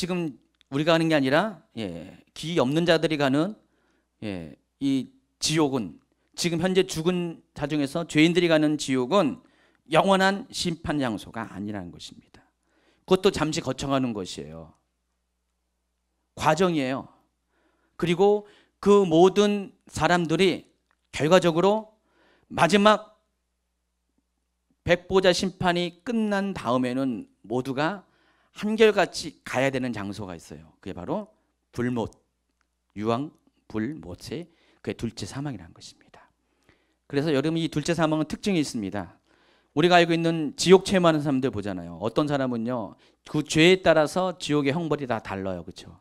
가는 게 아니라 귀 없는 자들이 가는 이 지옥은, 지금 현재 죽은 자 중에서 죄인들이 가는 지옥은 영원한 심판 장소가 아니라는 것입니다. 그것도 잠시 거쳐가는 것이에요. 과정이에요. 그리고 그 모든 사람들이 결과적으로 마지막 백보자 심판이 끝난 다음에는 모두가 한결같이 가야 되는 장소가 있어요. 그게 바로 불못, 유황 불못의 그게 둘째 사망이라는 것입니다. 그래서 여러분, 이 둘째 사망은 특징이 있습니다. 우리가 알고 있는 지옥 체험하는 사람들 보잖아요. 어떤 사람은요, 그 죄에 따라서 지옥의 형벌이 다 달라요. 그렇죠?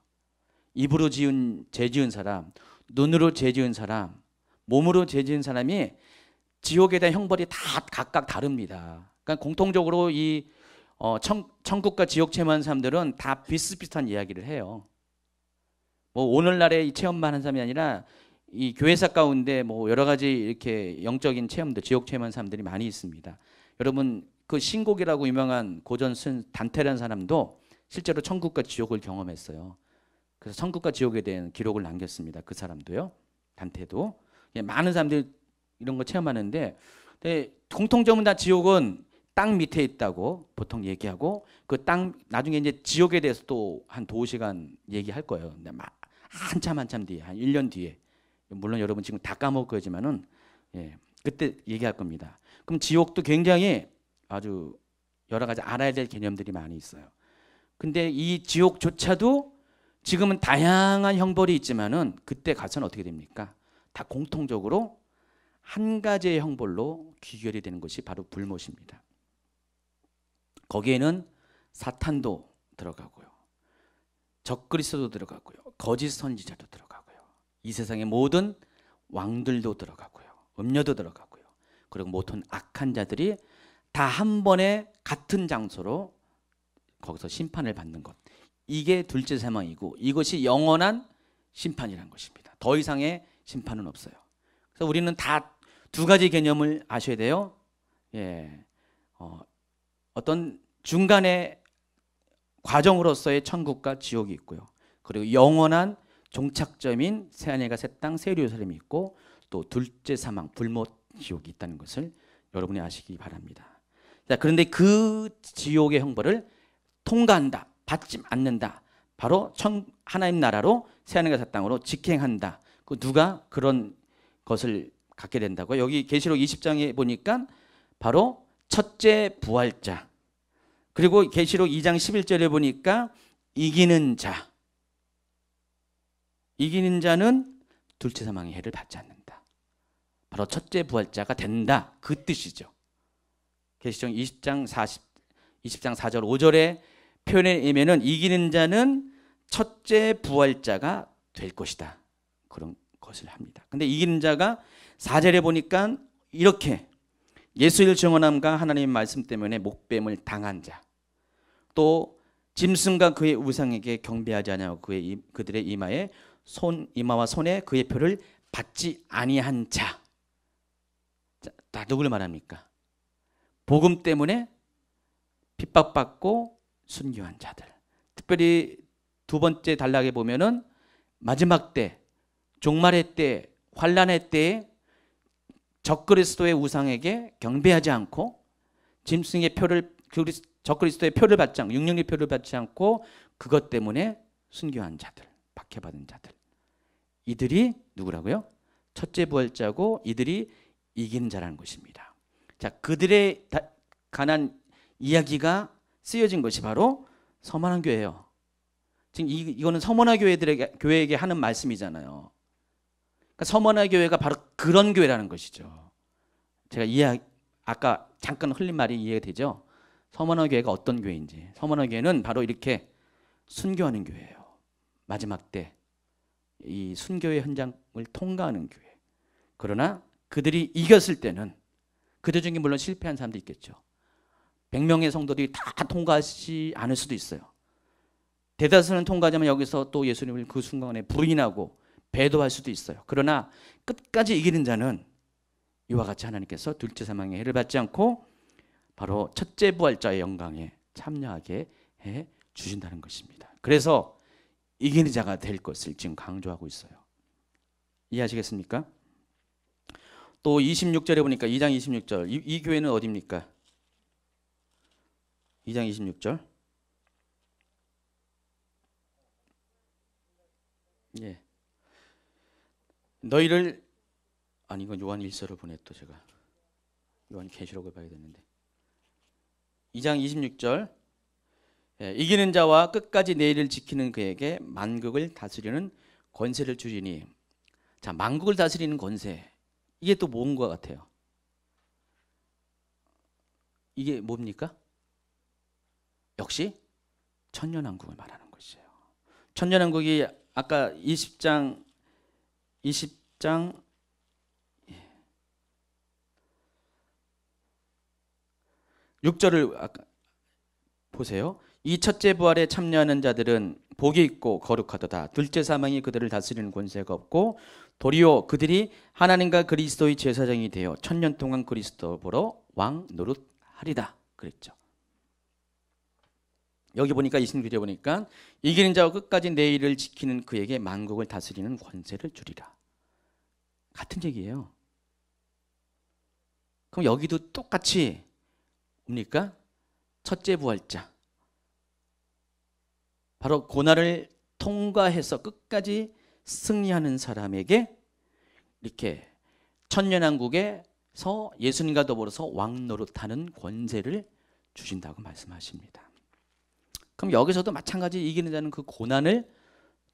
입으로 죄 지은 사람, 눈으로 죄 지은 사람, 몸으로 죄 지은 사람이 지옥에 대한 형벌이 다 각각 다릅니다. 그러니까 공통적으로 이 천국과 지옥 체험하는 사람들은 다 비슷비슷한 이야기를 해요. 뭐 오늘날의 이 체험만 하는 사람이 아니라 이 교회사 가운데 뭐 여러 가지 이렇게 영적인 체험들, 지옥 체험하는 사람들이 많이 있습니다. 여러분, 그 신곡이라고 유명한 고전 쓴 단테라는 사람도 실제로 천국과 지옥을 경험했어요. 그래서 천국과 지옥에 대한 기록을 남겼습니다. 그 사람도요, 단테도. 많은 사람들이 이런 거 체험하는데, 공통점은 다 지옥은 땅 밑에 있다고 보통 얘기하고, 그 땅 나중에 이제 지옥에 대해서 또 한 2시간 얘기할 거예요. 근데 한참 뒤에, 한 1년 뒤에, 물론 여러분 지금 다 까먹을 거지만은 그때 얘기할 겁니다. 그럼 지옥도 굉장히 아주 여러 가지 알아야 될 개념들이 많이 있어요. 근데 이 지옥조차도 지금은 다양한 형벌이 있지만은 그때 가서는 어떻게 됩니까? 다 공통적으로 한 가지의 형벌로 귀결이 되는 것이 바로 불못입니다. 거기에는 사탄도 들어가고요, 적그리스도도 들어가고요, 거짓 선지자도 들어가고요, 이 세상의 모든 왕들도 들어가고요. 음녀도 들어가고요. 그리고 모든 악한 자들이 다 한 번에 같은 장소로 거기서 심판을 받는 것. 이게 둘째 사망이고 이것이 영원한 심판이라는 것입니다. 더 이상의 심판은 없어요. 그래서 우리는 다 두 가지 개념을 아셔야 돼요. 예, 어떤 중간의 과정으로서의 천국과 지옥이 있고요. 그리고 영원한 종착점인 새하늘과 새 땅 새 예루살렘이 있고 또 둘째 사망 불못 지옥이 있다는 것을 여러분이 아시기 바랍니다. 자, 그런데 그 지옥의 형벌을 통과한다, 받지 않는다. 바로 하나님 나라로 새하늘과 새 땅으로 직행한다. 그 누가 그런 것을 갖게 된다고요? 여기 계시록 20장에 보니까 바로 첫째 부활자. 그리고 계시록 2장 11절에 보니까 이기는 자. 이기는 자는 둘째 사망의 해를 받지 않는다. 바로 첫째 부활자가 된다. 그 뜻이죠. 계시록 20장 4절 5절의 표현에 의하면 이기는 자는 첫째 부활자가 될 것이다. 그런 것을 합니다. 근데 이기는 자가 4절에 보니까 이렇게 예수를 증언함과 하나님의 말씀 때문에 목뱀을 당한 자, 또 짐승과 그의 우상에게 경배하지 아니하고 그들의 이마와 손에 그의 표를 받지 아니한 자. 다 누구를 말합니까? 복음 때문에 핍박받고 순교한 자들. 특별히 두 번째 단락에 보면은 마지막 때, 종말의 때, 환란의 때에 적그리스도의 우상에게 경배하지 않고 짐승의 표를 적그리스도의 표를 받지 않고 육령의 표를 받지 않고 그것 때문에 순교한 자들, 박해받은 자들. 이들이 누구라고요? 첫째 부활자고 이들이 이기는 자라는 것입니다. 자, 그들의 관한 이야기가 쓰여진 것이 바로 서머나 교회예요. 지금 이거는 서머나 교회에게 하는 말씀이잖아요. 그러니까 서머나 교회가 바로 그런 교회라는 것이죠. 제가 아까 잠깐 흘린 말이 이해가 되죠? 서머나 교회가 어떤 교회인지. 서머나 교회는 바로 이렇게 순교하는 교회예요. 마지막 때 이 순교의 현장을 통과하는 교회. 그러나 그들이 이겼을 때는 그들 중에 물론 실패한 사람도 있겠죠. 100명의 성도들이 다 통과하지 않을 수도 있어요. 대다수는 통과하자면 여기서 또 예수님을 그 순간에 부인하고 배도할 수도 있어요. 그러나 끝까지 이기는 자는 이와 같이 하나님께서 둘째 사망의 해를 받지 않고 바로 첫째 부활자의 영광에 참여하게 해 주신다는 것입니다. 그래서 이기는 자가 될 것을 지금 강조하고 있어요. 이해하시겠습니까? 또 26절에 보니까 2장 26절 이 교회는 어디입니까? 2장 26절. 예. 너희를 아니 이건 요한 1서를 보내 또 제가 요한 계시록을 봐야 되는데 2장 26절 예, 이기는 자와 끝까지 내 일을 지키는 그에게 만국을 다스리는 권세를 주리니. 자, 만국을 다스리는 권세 이게 또 뭔가 같아요? 이게 뭡니까? 역시 천년왕국을 말하는 것이에요. 천년왕국이 아까 20장 6절을 아까 보세요. 이 첫째 부활에 참여하는 자들은 복이 있고 거룩하도다. 둘째 사망이 그들을 다스리는 권세가 없고 도리어 그들이 하나님과 그리스도의 제사장이 되어 천년 동안 그리스도 보러 왕 노릇하리다 그랬죠. 여기 보니까 26절에 보니까 이기는 자와 끝까지 내 일을 지키는 그에게 만국을 다스리는 권세를 주리라. 같은 얘기예요. 그럼 여기도 똑같이 뭡니까? 첫째 부활자. 바로 고난을 통과해서 끝까지 승리하는 사람에게 이렇게 천년왕국에서 예수님과 더불어서 왕 노릇하는 권세를 주신다고 말씀하십니다. 그럼 여기서도 마찬가지 이기는 자는 그 고난을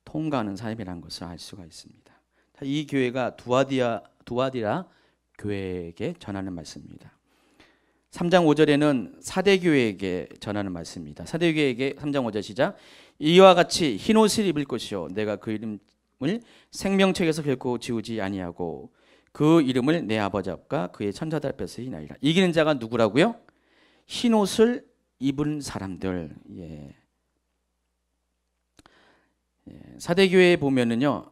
통과하는 사람이라는 것을 알 수가 있습니다. 이 교회가 두아디라 교회에게 전하는 말씀입니다. 3장 5절에는 사대교회에게 전하는 말씀입니다. 사대교회에게 3장 5절 시작. 이와 같이 흰옷을 입을 것이요 내가 그 이름 생명책에서 결코 지우지 아니하고 그 이름을 내 아버지 앞과 그의 천사들 앞에서 인하리라. 이기는 자가 누구라고요? 흰 옷을 입은 사람들. 예. 사대교회에 보면은요,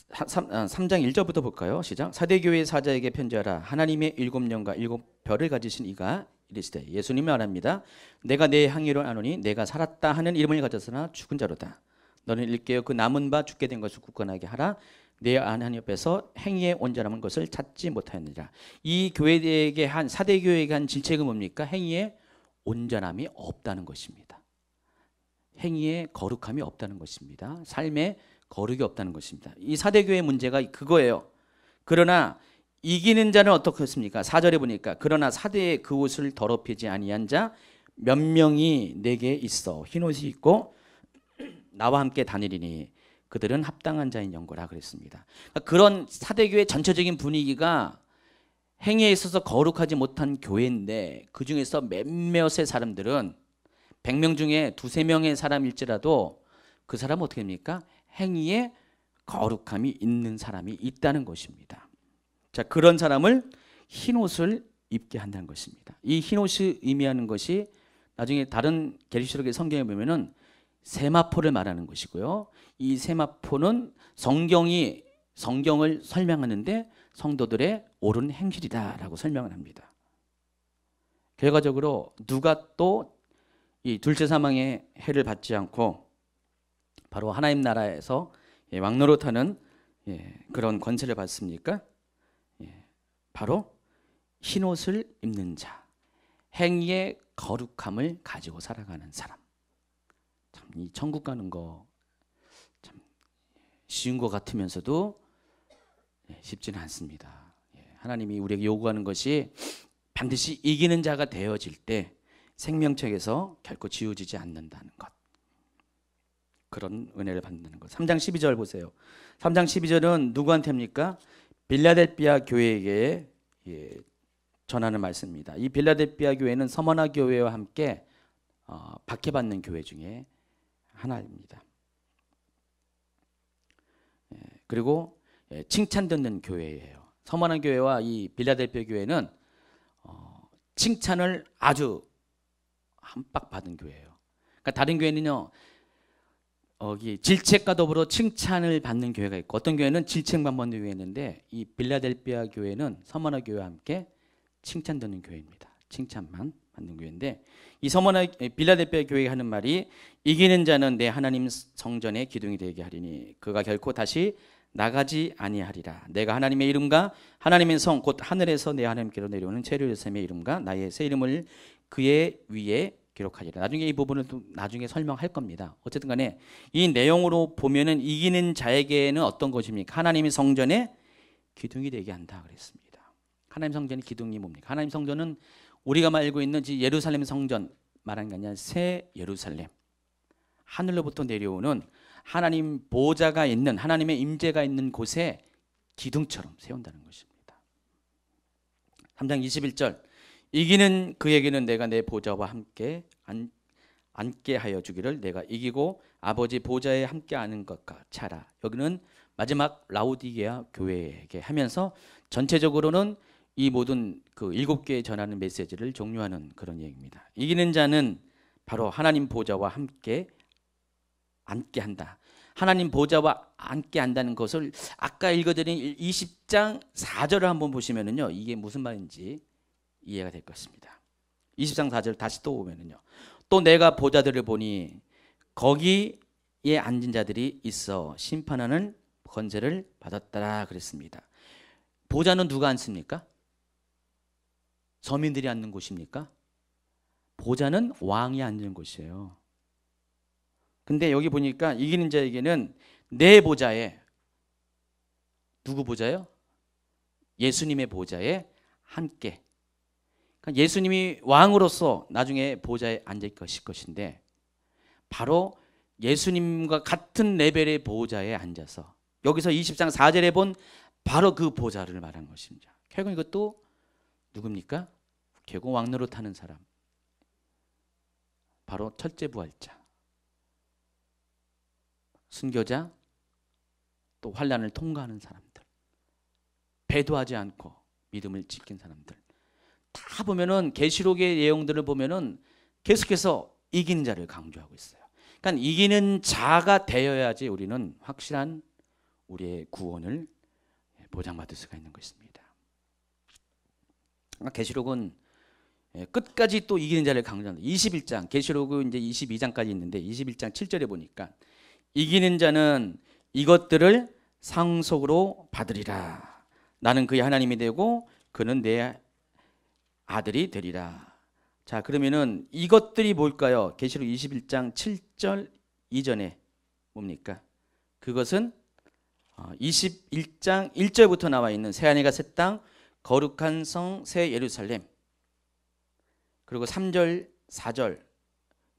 3장 1절부터 볼까요? 시작. 사대교회 사자에게 편지하라. 하나님의 7년과 7별을 가지신 이가 이르시되, 예수님이 말합니다. 내가 내 향기를 아노니 내가 살았다 하는 이름을 가졌으나 죽은 자로다. 너는 일깨어 그 남은 바 죽게 된 것을 굳건하게 하라. 내 하나님 옆에서 행위에 온전한 것을 찾지 못하였느니라. 이 교회에게 한, 사대교회에게 한 질책은 뭡니까? 행위에 온전함이 없다는 것입니다. 행위에 거룩함이 없다는 것입니다. 삶에 거룩이 없다는 것입니다. 이 사대교회의 문제가 그거예요. 그러나 이기는 자는 어떻겠습니까? 4절에 보니까 그러나 사대의 그 옷을 더럽히지 아니한 자 몇 명이 내게 있어 흰옷이 있고 나와 함께 다니리니 그들은 합당한 자인 연고라 그랬습니다. 그런 사대교회 전체적인 분위기가 행위에 있어서 거룩하지 못한 교회인데, 그 중에서 몇몇의 사람들은 100명 중에 2~3명의 사람일지라도 그 사람은 어떻게 됩니까? 행위에 거룩함이 있는 사람이 있다는 것입니다. 자, 그런 사람을 흰옷을 입게 한다는 것입니다. 이 흰옷이 의미하는 것이 나중에 다른 계시록의 성경에 보면은 세마포를 말하는 것이고요. 이 세마포는 성경을 설명하는데 성도들의 옳은 행실이다라고 설명을 합니다. 결과적으로 누가 또 이 둘째 사망의 해를 받지 않고 바로 하나님 나라에서 왕노릇하는 그런 권세를 받습니까? 바로 흰옷을 입는 자, 행위의 거룩함을 가지고 살아가는 사람. 참, 이 천국 가는 거 참 쉬운 것 같으면서도 쉽지는 않습니다. 하나님이 우리에게 요구하는 것이 반드시 이기는 자가 되어질 때 생명책에서 결코 지워지지 않는다는 것, 그런 은혜를 받는다는 것. 3장 12절 보세요. 3장 12절은 누구한테입니까? 빌라델비아 교회에게 전하는 말씀입니다. 이 빌라델비아 교회는 서머나 교회와 함께 박해받는 교회 중에 하나입니다. 그리고 칭찬 듣는 교회예요. 서머나 교회와 이 빌라델비아 교회는 칭찬을 아주 한박 받은 교회예요. 그러니까 다른 교회는요, 질책과 더불어 칭찬을 받는 교회가 있고, 어떤 교회는 질책만 받는 교회가 있는데, 이 빌라델비아 교회는 서머나 교회와 함께 칭찬 듣는 교회입니다. 칭찬만 받는 교회인데, 이 빌라델비아 교회가 하는 말이 이기는 자는 내 하나님 성전의 기둥이 되게 하리니 그가 결코 다시 나가지 아니하리라. 내가 하나님의 이름과 하나님의 성 곧 하늘에서 내 하나님께로 내려오는 제루살렘의 이름과 나의 새 이름을 그의 위에 기록하리라. 나중에 이 부분을 또 나중에 설명할 겁니다. 어쨌든 간에 이 내용으로 보면은 이기는 자에게는 어떤 것입니까? 하나님의 성전에 기둥이 되게 한다 그랬습니다. 하나님 성전의 기둥이 뭡니까? 하나님 성전은 우리가 알고 있는 예루살렘 성전 말하는 게 아니라 새 예루살렘, 하늘로부터 내려오는 하나님 보좌가 있는, 하나님의 임재가 있는 곳에 기둥처럼 세운다는 것입니다. 3장 21절 이기는 그에게는 내가 내 보좌와 함께 앉게 하여 주기를 내가 이기고 아버지 보좌에 함께 앉는 것과 차라. 여기는 마지막 라우디게아 교회에게 하면서 전체적으로는 이 모든 그 7개에 전하는 메시지를 종료하는 그런 얘기입니다. 이기는 자는 바로 하나님 보좌와 함께 앉게 한다. 하나님 보좌와 앉게 한다는 것을 아까 읽어드린 20장 4절을 한번 보시면은요, 이게 무슨 말인지 이해가 될 것입니다. 20장 4절 다시 또 보면은요, 또 내가 보좌들을 보니 거기에 앉은 자들이 있어 심판하는 권세를 받았더라 그랬습니다. 보좌는 누가 앉습니까? 서민들이 앉는 곳입니까? 보좌는 왕이 앉는 곳이에요. 근데 여기 보니까 이기는 자에게는 내 보좌에, 누구 보좌요? 예수님의 보좌에 함께. 그러니까 예수님이 왕으로서 나중에 보좌에 앉을 것인데, 바로 예수님과 같은 레벨의 보좌에 앉아서, 여기서 20장 4절에 본 바로 그 보좌를 말하는 것입니다. 결국 이것도 누굽니까? 결국 왕노릇 하는 사람, 바로 첫째 부활자, 순교자, 또 환난을 통과하는 사람들, 배도하지 않고 믿음을 지킨 사람들, 다 보면은 계시록의 내용들을 보면은 계속해서 이기는 자를 강조하고 있어요. 그러니까 이기는 자가 되어야지 우리는 확실한 우리의 구원을 보장받을 수가 있는 것입니다. 계시록은 끝까지 또 이기는 자를 강조합니다. 21장, 계시록은 이제 22장까지 있는데 21장 7절에 보니까 이기는 자는 이것들을 상속으로 받으리라. 나는 그의 하나님이 되고 그는 내 아들이 되리라. 자, 그러면은 이것들이 뭘까요? 계시록 21장 7절 이전에 뭡니까? 그것은 21장 1절부터 나와 있는 새하늘과 새 땅, 거룩한 성 새 예루살렘, 그리고 3절 4절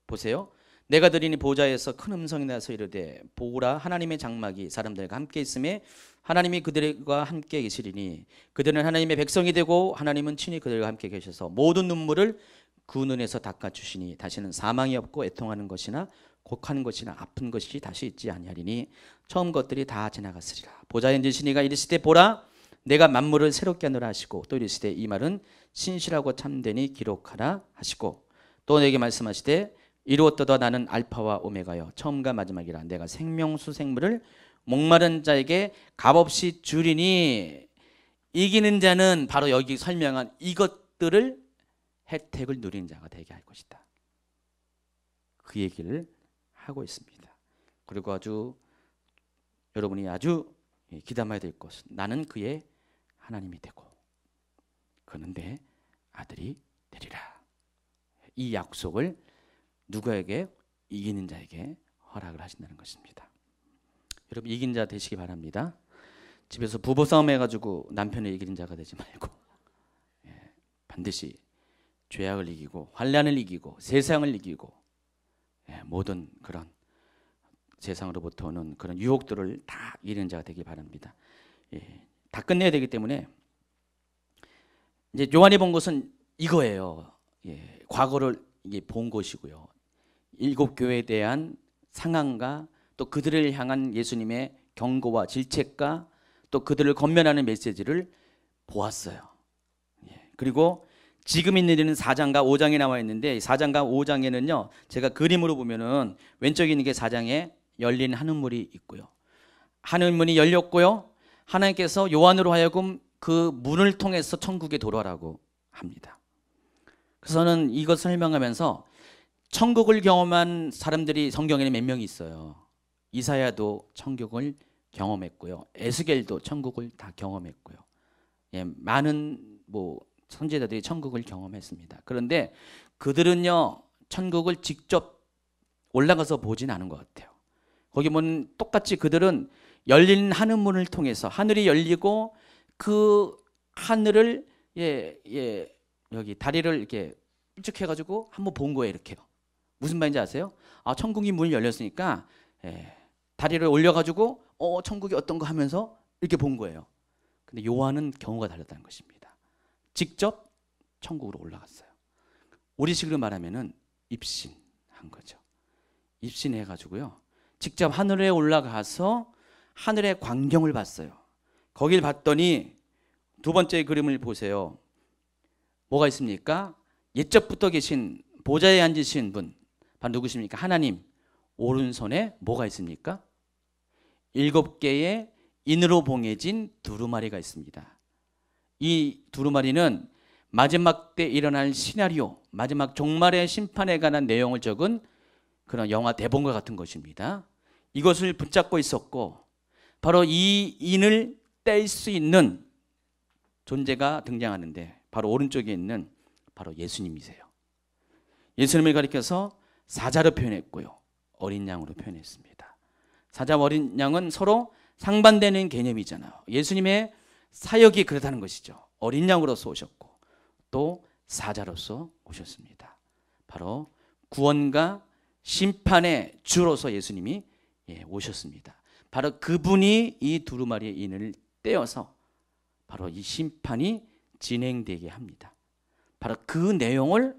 보세요. 내가 들으니 보좌에서 큰 음성이 나서 이르되 보라, 하나님의 장막이 사람들과 함께 있음에 하나님이 그들과 함께 계시리니 그들은 하나님의 백성이 되고 하나님은 친히 그들과 함께 계셔서 모든 눈물을 그 눈에서 닦아주시니 다시는 사망이 없고 애통하는 것이나 곡하는 것이나 아픈 것이 다시 있지 아니하리니 처음 것들이 다 지나갔으리라. 보좌에 앉으신 이가 이르시되 보라, 내가 만물을 새롭게 하노라 하시고 또 이르시되 이 말은 신실하고 참되니 기록하라 하시고 또 내게 말씀하시되 이루었도다. 나는 알파와 오메가여 처음과 마지막이라. 내가 생명수 생물을 목마른 자에게 값없이 주리니 이기는 자는 바로 여기 설명한 이것들을 혜택을 누리는 자가 되게 할 것이다. 그 얘기를 하고 있습니다. 그리고 여러분이 아주 기담아야 될 것은 나는 그의 하나님이 되고 그는 내 아들이 되리라. 이 약속을 누구에게? 이기는 자에게 허락을 하신다는 것입니다. 여러분 이긴 자 되시기 바랍니다. 집에서 부부싸움 해가지고 남편을 이기는 자가 되지 말고 반드시 죄악을 이기고 환난을 이기고 세상을 이기고 모든 그런 세상으로부터 오는 그런 유혹들을 다 이기는 자가 되기 바랍니다. 다 끝내야 되기 때문에 이제 요한이 본 것은 이거예요. 과거를 본 것이고요. 7교회에 대한 상황과 또 그들을 향한 예수님의 경고와 질책과 또 그들을 권면하는 메시지를 보았어요. 그리고 지금 있는 일은 4장과 5장에 나와 있는데 4장과 5장에는요 제가 그림으로 보면은 왼쪽에 있는 게 4장에 열린 하늘문이 있고요. 하늘문이 열렸고요. 하나님께서 요한으로 하여금 그 문을 통해서 천국에 들어오라고 합니다. 그래서 저는 이것을 설명하면서 천국을 경험한 사람들이 성경에는 몇 명이 있어요. 이사야도 천국을 경험했고요. 에스겔도 천국을 다 경험했고요. 많은 선지자들이 천국을 경험했습니다. 그런데 그들은요 천국을 직접 올라가서 보진 않은 것 같아요. 거기 보면 똑같이 그들은 열린 하늘문을 통해서 하늘이 열리고 그 하늘을 여기 다리를 이렇게 쭉 해가지고 한번 본 거예요. 이렇게요. 무슨 말인지 아세요? 천국이 문이 열렸으니까 다리를 올려가지고 천국이 어떤가 하면서 이렇게 본 거예요. 근데 요한은 경우가 달랐다는 것입니다. 직접 천국으로 올라갔어요. 우리식으로 말하면은 입신한 거죠. 입신해가지고요. 직접 하늘에 올라가서 하늘의 광경을 봤어요. 거길 봤더니 두 번째 그림을 보세요. 뭐가 있습니까? 옛적부터 계신 보좌에 앉으신 분 바로 누구십니까? 하나님. 오른손에 뭐가 있습니까? 7개의 인으로 봉해진 두루마리가 있습니다. 이 두루마리는 마지막 때 일어날 시나리오, 마지막 종말의 심판에 관한 내용을 적은 그런 영화 대본과 같은 것입니다. 이것을 붙잡고 있었고 바로 이 인을 뗄 수 있는 존재가 등장하는데 바로 오른쪽에 있는 바로 예수님이세요. 예수님을 가리켜서 사자로 표현했고요. 어린 양으로 표현했습니다. 사자와 어린 양은 서로 상반되는 개념이잖아요. 예수님의 사역이 그렇다는 것이죠. 어린 양으로서 오셨고 또 사자로서 오셨습니다. 바로 구원과 심판의 주로서 예수님이 오셨습니다. 바로 그분이 이 두루마리의 인을 떼어서 바로 이 심판이 진행되게 합니다. 바로 그 내용을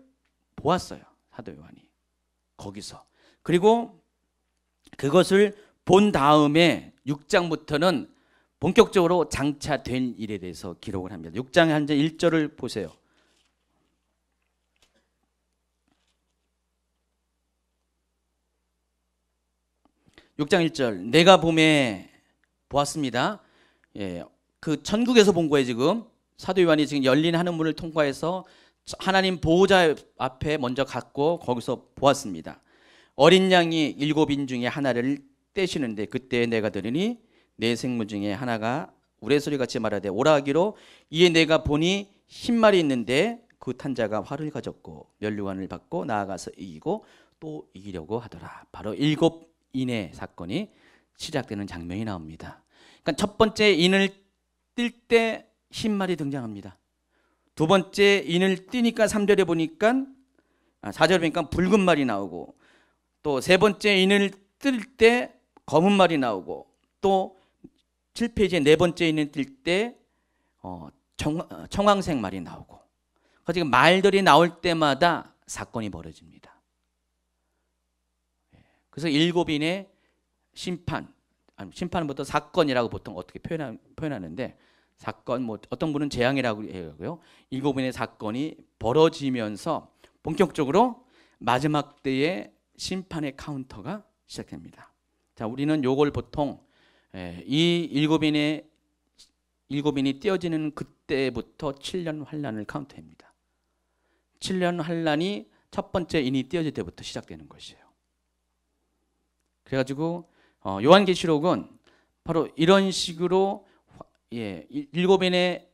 보았어요. 사도 요한이. 거기서. 그리고 그것을 본 다음에 6장부터는 본격적으로 장차될 일에 대해서 기록을 합니다. 6장 한 1절을 보세요. 6장 1절. 내가 봄에 보았습니다. 그 천국에서 본 거예요. 지금 사도 요한이 지금 열린 하늘문을 통과해서 하나님 보호자 앞에 먼저 갔고 거기서 보았습니다. 어린 양이 7인 중에 하나를 떼시는데 그때 내가 들으니 내 생물 중에 하나가 우레소리같이 말하되 오라 하기로 이에 내가 보니 흰말이 있는데 그 탄자가 활을 가졌고 면류관을 받고 나아가서 이기고 또 이기려고 하더라. 바로 7인의 사건이 시작되는 장면이 나옵니다. 그러니까 첫 번째 인을 뛸 때 흰말이 등장합니다. 두 번째 인을 띄니까 3절에 보니까 4절에 보니까 붉은 말이 나오고 또 세 번째 인을 뜰 때 검은 말이 나오고 또 7페이지에 네 번째 인을 뜰 때 청황색 말이 나오고 지금 말들이 나올 때마다 사건이 벌어집니다. 그래서 7인의 심판부터 사건이라고 보통 어떻게 표현하는데 사건 뭐 어떤 분은 재앙이라고 해요. 7인의 사건이 벌어지면서 본격적으로 마지막 때의 심판의 카운터가 시작됩니다. 자, 우리는 요걸 보통 이 7인이 떼어지는 그때부터 7년 환란을 카운트합니다. 7년 환란이 첫 번째 인이 떼어질 때부터 시작되는 것이에요. 그래가지고 요한계시록은 바로 이런 식으로 7개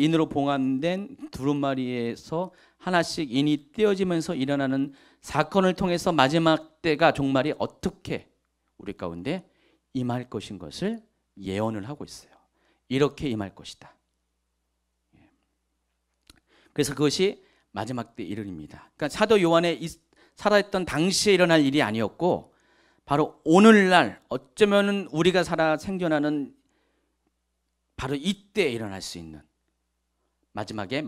인으로 봉합된 두루마리에서 하나씩 인이 떼어지면서 일어나는 사건을 통해서 마지막 때가 종말이 어떻게 우리 가운데 임할 것인 것을 예언을 하고 있어요. 이렇게 임할 것이다. 그래서 그것이 마지막 때 일을입니다. 그러니까 사도 요한의 살아있던 당시에 일어날 일이 아니었고 바로 오늘날 어쩌면 우리가 살아 생존하는 바로 이때 일어날 수 있는 마지막 때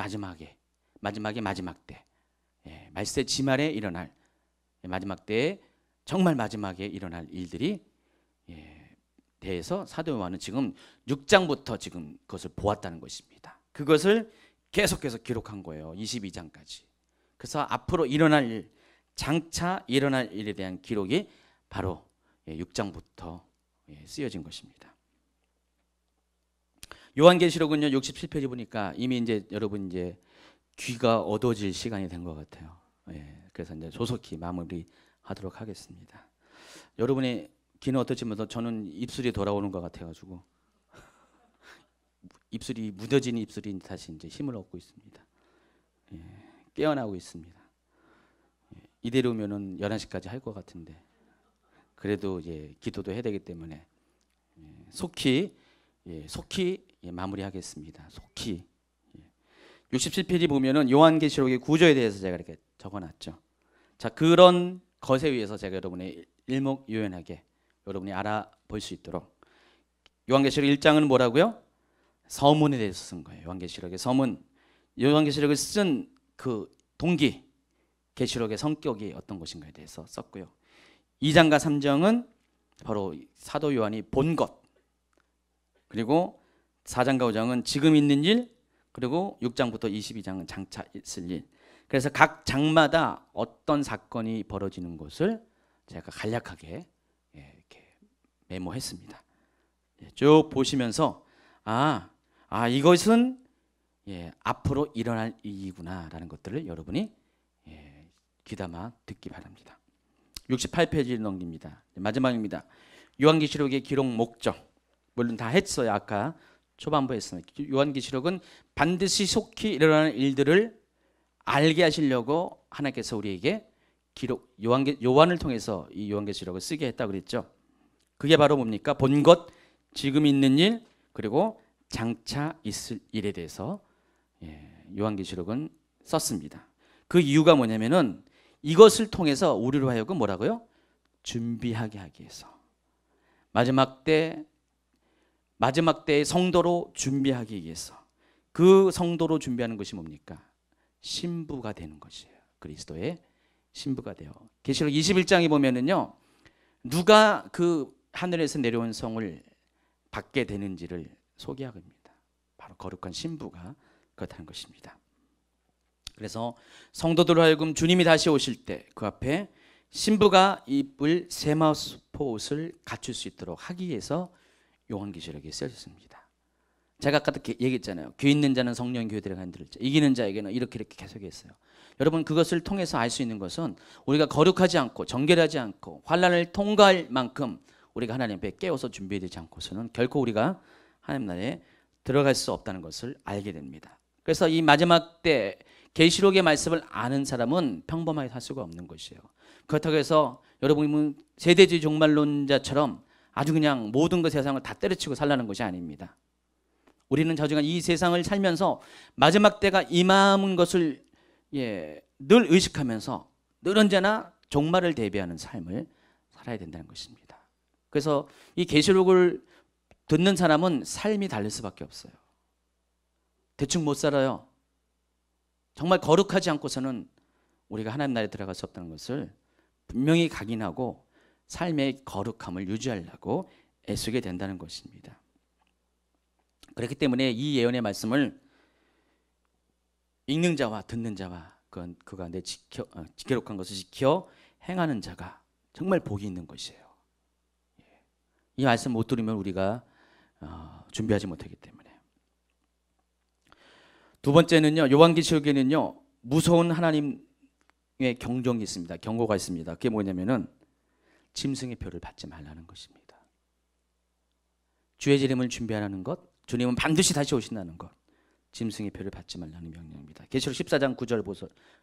말세 지말에 일어날 마지막 때에 정말 마지막에 일어날 일들이 대해서 사도 요한은 지금 6장부터 지금 그것을 보았다는 것입니다. 그것을 계속해서 기록한 거예요. 22장까지. 그래서 앞으로 일어날 일, 장차 일어날 일에 대한 기록이 바로 6장부터 쓰여진 것입니다. 요한계시록은요 67페이지 보니까 이미 이제 여러분 이제 귀가 어두워질 시간이 된 것 같아요. 그래서 이제 조속히 마무리하도록 하겠습니다. 여러분의 귀는 어떠시면서 저는 입술이 돌아오는 것 같아가지고 입술이 무뎌진 입술이 다시 이제 힘을 얻고 있습니다. 깨어나고 있습니다. 이대로면은 11시까지 할 것 같은데 그래도 이제 기도도 해야 되기 때문에 속히 마무리하겠습니다. 속히 67페이지 보면은 요한계시록의 구조에 대해서 제가 이렇게 적어놨죠. 자, 그런 것에 의해서 제가 여러분의 일목요연하게 여러분이 알아볼 수 있도록 요한계시록 1장은 뭐라고요? 서문에 대해서 쓴 거예요. 요한계시록의 서문. 요한계시록을 쓴 그 동기, 계시록의 성격이 어떤 것인가에 대해서 썼고요. 2장과 3장은 바로 사도 요한이 본 것, 그리고 4장과 5장은 지금 있는 일, 그리고 6장부터 22장은 장차 있을 일. 그래서 각 장마다 어떤 사건이 벌어지는 것을 제가 간략하게 이렇게 메모했습니다. 쭉 보시면서 이것은 앞으로 일어날 일이구나라는 것들을 여러분이 귀담아 듣기 바랍니다. 68페이지를 넘깁니다. 마지막입니다. 요한계시록의 기록 목적. 물론 다 했어요. 아까 초반부 했어요. 요한계시록은 반드시 속히 일어나는 일들을 알게 하시려고 하나님께서 우리에게 요한을 통해서 이 요한계시록을 쓰게 했다고 그랬죠. 그게 바로 뭡니까? 본 것, 지금 있는 일, 그리고 장차 있을 일에 대해서 요한계시록은 썼습니다. 그 이유가 뭐냐면은 이것을 통해서 우리로 하여금 뭐라고요? 준비하게 하기 위해서. 마지막 때의 성도로 준비하기 위해서. 그 성도로 준비하는 것이 뭡니까? 신부가 되는 것이에요. 그리스도의 신부가 되어. 계시록 21장에 보면은요, 누가 그 하늘에서 내려온 성을 받게 되는지를 소개하고 있습니다. 바로 거룩한 신부가 그렇다는 것입니다. 그래서 성도들로 하여금 주님이 다시 오실 때 그 앞에 신부가 입을 세마포 옷을 갖출 수 있도록 하기 위해서 요한계시록에 쓰여졌습니다. 제가 아까도 얘기했잖아요. 귀 있는 자는 성령 교회들에 가는 들을 자, 이기는 자에게는 이렇게 계속했어요. 여러분, 그것을 통해서 알 수 있는 것은 우리가 거룩하지 않고 정결하지 않고 환난을 통과할 만큼 우리가 하나님 앞에 깨어서 준비되지 않고서는 결코 우리가 하나님 나라에 들어갈 수 없다는 것을 알게 됩니다. 그래서 이 마지막 때 계시록의 말씀을 아는 사람은 평범하게 살 수가 없는 것이에요. 그렇다고 해서 여러분은 세대주의 종말론자처럼 아주 그냥 모든 그 세상을 다 때려치고 살라는 것이 아닙니다. 우리는 자주간 이 세상을 살면서 마지막 때가 임하는 것을 늘 의식하면서 늘 언제나 종말을 대비하는 삶을 살아야 된다는 것입니다. 그래서 이 계시록을 듣는 사람은 삶이 다를 수밖에 없어요. 대충 못 살아요. 정말 거룩하지 않고서는 우리가 하나님 나라에 들어갈 수 없다는 것을 분명히 각인하고 삶의 거룩함을 유지하려고 애쓰게 된다는 것입니다. 그렇기 때문에 이 예언의 말씀을 읽는 자와 듣는 자와 그가 내 기록한 것을 지켜 행하는 자가 정말 복이 있는 것이에요. 이 말씀 못 들으면 우리가 준비하지 못하기 때문에. 두 번째는요, 요한계시록에는요 무서운 하나님의 경종이 있습니다. 경고가 있습니다. 그게 뭐냐면은 짐승의 표를 받지 말라는 것입니다. 주의 재림을 준비하라는 것, 주님은 반드시 다시 오신다는 것, 짐승의 표를 받지 말라는 명령입니다. 계시록 14장 9절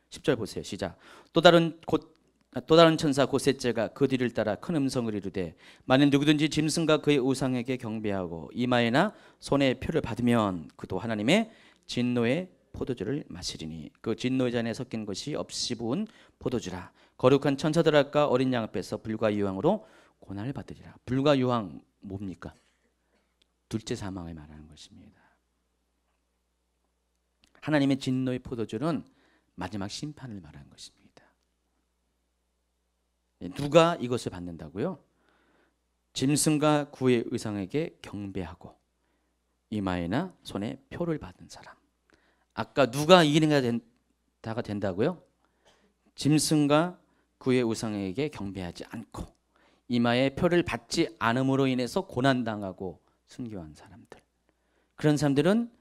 10절 보세요. 시작. 또 다른 천사 곧 셋째가 그 뒤를 따라 큰 음성을 이르되 만일 누구든지 짐승과 그의 우상에게 경배하고 이마에나 손에 표를 받으면 그도 하나님의 진노의 포도주를 마시리니 그 진노의 잔에 섞인 것이 없이 부은 포도주라. 거룩한 천사들 앞과 어린 양 앞에서 불과 유황으로 고난을 받으리라. 불과 유황 뭡니까? 둘째 사망을 말하는 것입니다. 하나님의 진노의 포도주는 마지막 심판을 말하는 것입니다. 누가 이것을 받는다고요? 짐승과 구의 의상에게 경배하고 이마에나 손에 표를 받은 사람. 아까 누가 이기는 자가 된다고요? 짐승과 그의 우상에게 경배하지 않고 이마에 표를 받지 않음으로 인해서 고난당하고 순교한 사람들. 그런 사람들은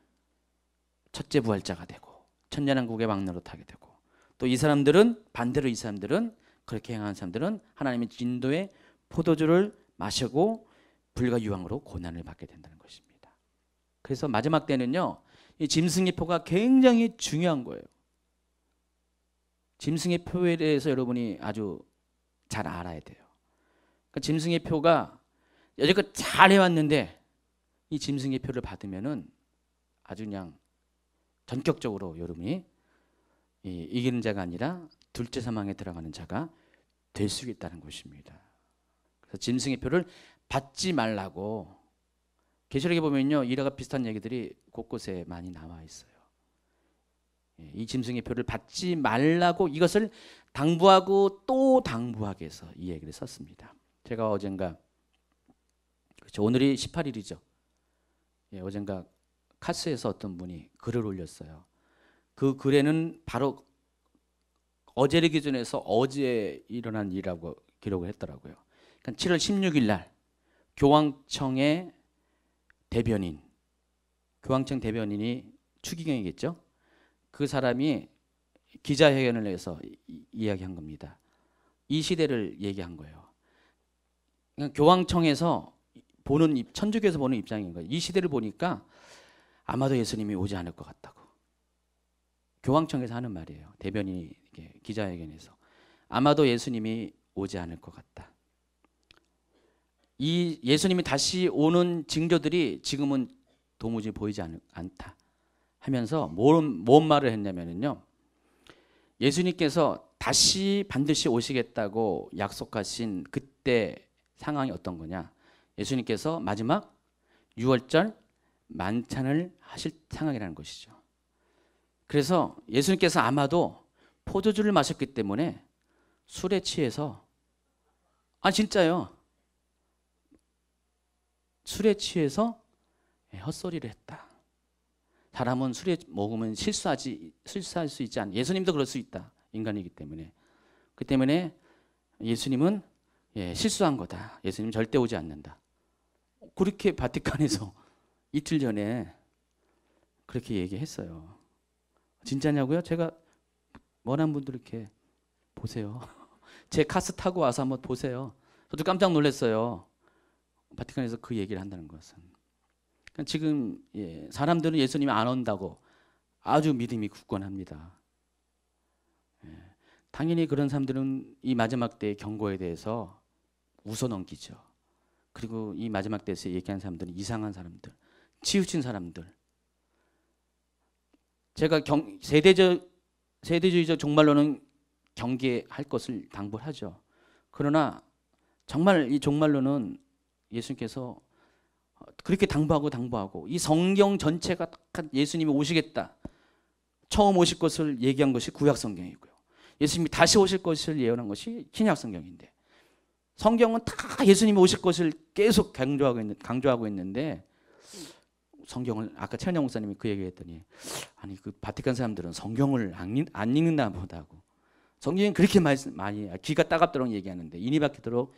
첫째 부활자가 되고 천년왕국의 왕노로 타게 되고, 또 이 사람들은 반대로 이 사람들은 그렇게 행하는 사람들은 하나님의 진노의 포도주를 마시고 불과 유황으로 고난을 받게 된다는 것입니다. 그래서 마지막 때는요, 이 짐승의 표가 굉장히 중요한 거예요. 짐승의 표에 대해서 여러분이 아주 잘 알아야 돼요. 그러니까 짐승의 표가 여지껏 잘 해왔는데 이 짐승의 표를 받으면은 아주 그냥 전격적으로 여러분이 이기는 자가 아니라 둘째 사망에 들어가는 자가 될 수 있다는 것입니다. 그래서 짐승의 표를 받지 말라고 계시록에 보면요, 이와 비슷한 얘기들이 곳곳에 많이 나와 있어요. 이 짐승의 표를 받지 말라고 이것을 당부하고 또 당부하게 해서 이 얘기를 썼습니다. 제가 어젠가, 그렇죠, 오늘이 18일이죠. 어젠가 카스에서 어떤 분이 글을 올렸어요. 그 글에는 바로 어제를 기준해서 어제 일어난 일이라고 기록을 했더라고요. 그러니까 7월 16일 날 교황청의 대변인, 교황청 대변인이 추기경이겠죠. 그 사람이 기자회견을 해서 이야기한 겁니다. 이 시대를 얘기한 거예요. 그러니까 교황청에서 보는, 천주교에서 보는 입장인 거예요. 이 시대를 보니까 아마도 예수님이 오지 않을 것 같다고. 교황청에서 하는 말이에요. 대변인이 기자회견에서 아마도 예수님이 오지 않을 것 같다. 이 예수님이 다시 오는 징조들이 지금은 도무지 보이지 않다 하면서 뭔 말을 했냐면요, 예수님께서 다시 반드시 오시겠다고 약속하신 그때 상황이 어떤 거냐, 예수님께서 마지막 6월절 만찬을 하실 상황이라는 것이죠. 그래서 예수님께서 아마도 포도주를 마셨기 때문에 술에 취해서, 진짜요. 술에 취해서 헛소리를 했다. 사람은 술에 먹으면 실수할 수 있지 않나. 예수님도 그럴 수 있다. 인간이기 때문에. 그 때문에 예수님은 실수한 거다. 예수님 절대 오지 않는다. 그렇게 바티칸에서 이틀 전에 그렇게 얘기했어요. 진짜냐고요? 제가 원하는 분들 이렇게 보세요. 제 카스 타고 와서 한번 보세요. 저도 깜짝 놀랐어요. 바티칸에서 그 얘기를 한다는 것은. 그러니까 지금 사람들은 예수님이 안 온다고 아주 믿음이 굳건합니다. 당연히 그런 사람들은 이 마지막 때의 경고에 대해서 웃어넘기죠. 그리고 이 마지막 때에서 얘기하는 사람들은 이상한 사람들, 치우친 사람들. 제가 세대주의적 종말론은 경계할 것을 당부하죠. 그러나 정말 이 종말론은 예수님께서 그렇게 당부하고 이 성경 전체가 예수님이 오시겠다. 처음 오실 것을 얘기한 것이 구약성경이고요. 예수님이 다시 오실 것을 예언한 것이 신약성경인데, 성경은 다 예수님이 오실 것을 계속 강조하고 있는데, 성경을 아까 최은영 목사님이 그 얘기했더니, 아니 그 바티칸 사람들은 성경을 안 읽는다 보다고. 성경이 그렇게 많이 귀가 따갑도록 얘기하는데, 이니 박히도록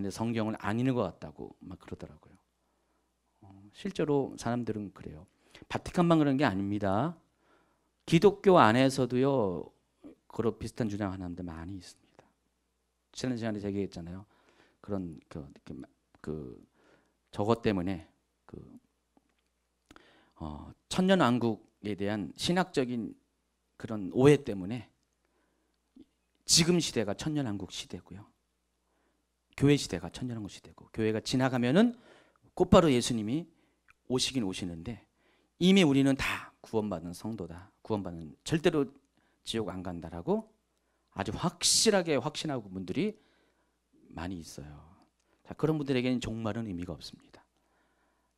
성경을 안 읽는 것 같다고 막 그러더라고요. 실제로 사람들은 그래요. 바티칸만 그런 게 아닙니다. 기독교 안에서도요, 그런 비슷한 주장하는 사람들 많이 있습니다. 지난 시간에 제가 얘기했잖아요. 그런 저것 때문에 천년왕국에 대한 신학적인 그런 오해 때문에 지금 시대가 천년왕국 시대고요. 교회 시대가 천년왕국 시대고, 교회가 지나가면은 곧바로 예수님이 오시긴 오시는데, 이미 우리는 다 구원받은 성도다. 구원받는, 절대로 지옥 안 간다라고 아주 확실하게 확신하고 분들이 많이 있어요. 자, 그런 분들에게는 종말은 의미가 없습니다.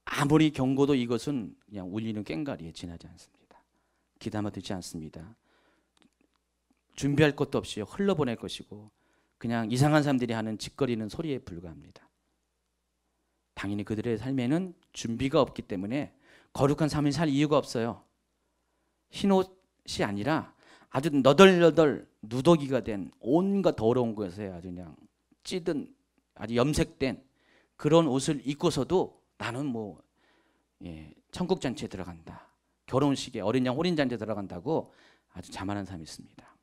아무리 경고도 이것은 그냥 울리는 꽹과리에 지나지 않습니다. 귀담아 듣지 않습니다. 준비할 것도 없이 흘러보낼 것이고, 그냥 이상한 사람들이 하는 짓거리는 소리에 불과합니다. 당연히 그들의 삶에는 준비가 없기 때문에 거룩한 삶을 살 이유가 없어요. 흰옷이 아니라 아주 너덜너덜 누더기가 된 온갖 더러운 것에 아주 그냥 찌든 아주 염색된 그런 옷을 입고서도 나는 천국 잔치에 들어간다, 결혼식에 어린 양 혼인 잔치에 들어간다고 아주 자만한 사람이 있습니다.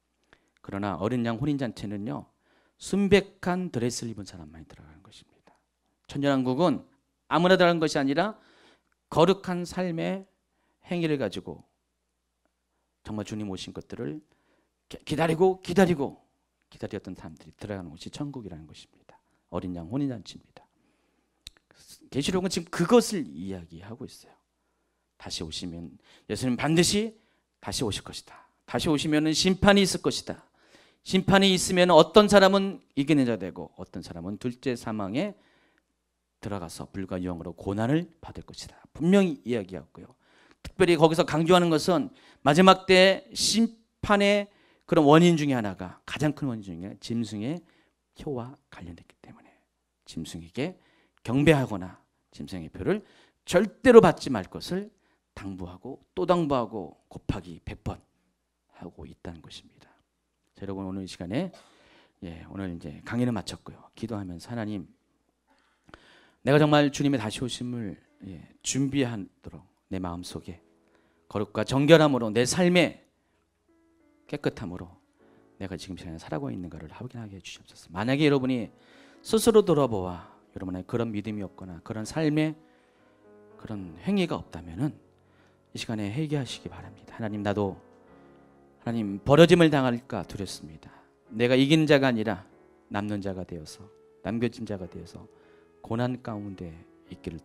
그러나 어린 양 혼인 잔치는요, 순백한 드레스를 입은 사람만이 들어가는 것입니다. 천년왕국은 아무나 들어가는 것이 아니라 거룩한 삶의 행위를 가지고 정말 주님 오신 것들을 기다렸던 사람들이 들어가는 곳이 천국이라는 것입니다. 어린 양 혼인잔치입니다. 계시록은 지금 그것을 이야기하고 있어요. 다시 오시면 예수님 반드시 다시 오실 것이다. 다시 오시면 심판이 있을 것이다. 심판이 있으면 어떤 사람은 이기는 자 되고 어떤 사람은 둘째 사망에 들어가서 불과 영으로 고난을 받을 것이다. 분명히 이야기하고요. 특별히 거기서 강조하는 것은 마지막 때 심판의 그런 원인 중에 하나가, 가장 큰 원인 중에 짐승의 표와 관련됐기 때문에 짐승에게 경배하거나 짐승의 표를 절대로 받지 말 것을 당부하고 또 당부하고 곱하기 100번 하고 있다는 것입니다. 자, 여러분 오늘 이 시간에 오늘 이제 강의를 마쳤고요. 기도하면서 하나님, 내가 정말 주님의 다시 오심을 준비하도록 내 마음속에 거룩과 정결함으로 내 삶의 깨끗함으로 내가 지금 시간에 살아가고 있는가를 확인하게 해주시옵소서. 만약에 여러분이 스스로 돌아보아 여러분의 그런 믿음이 없거나 그런 삶의 그런 행위가 없다면은 이 시간에 회개하시기 바랍니다. 하나님, 나도 하나님 버려짐을 당할까 두렵습니다. 내가 이긴 자가 아니라 남는 자가 되어서, 남겨진 자가 되어서 고난 가운데 있기를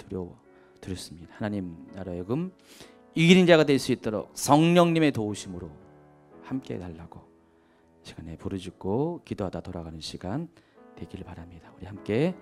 두렵습니다. 하나님, 나로 하여금 이기는 자가 될 수 있도록 성령님의 도우심으로 함께 해달라고 시간에 부르짖고 기도하다 돌아가는 시간 되기를 바랍니다. 우리 함께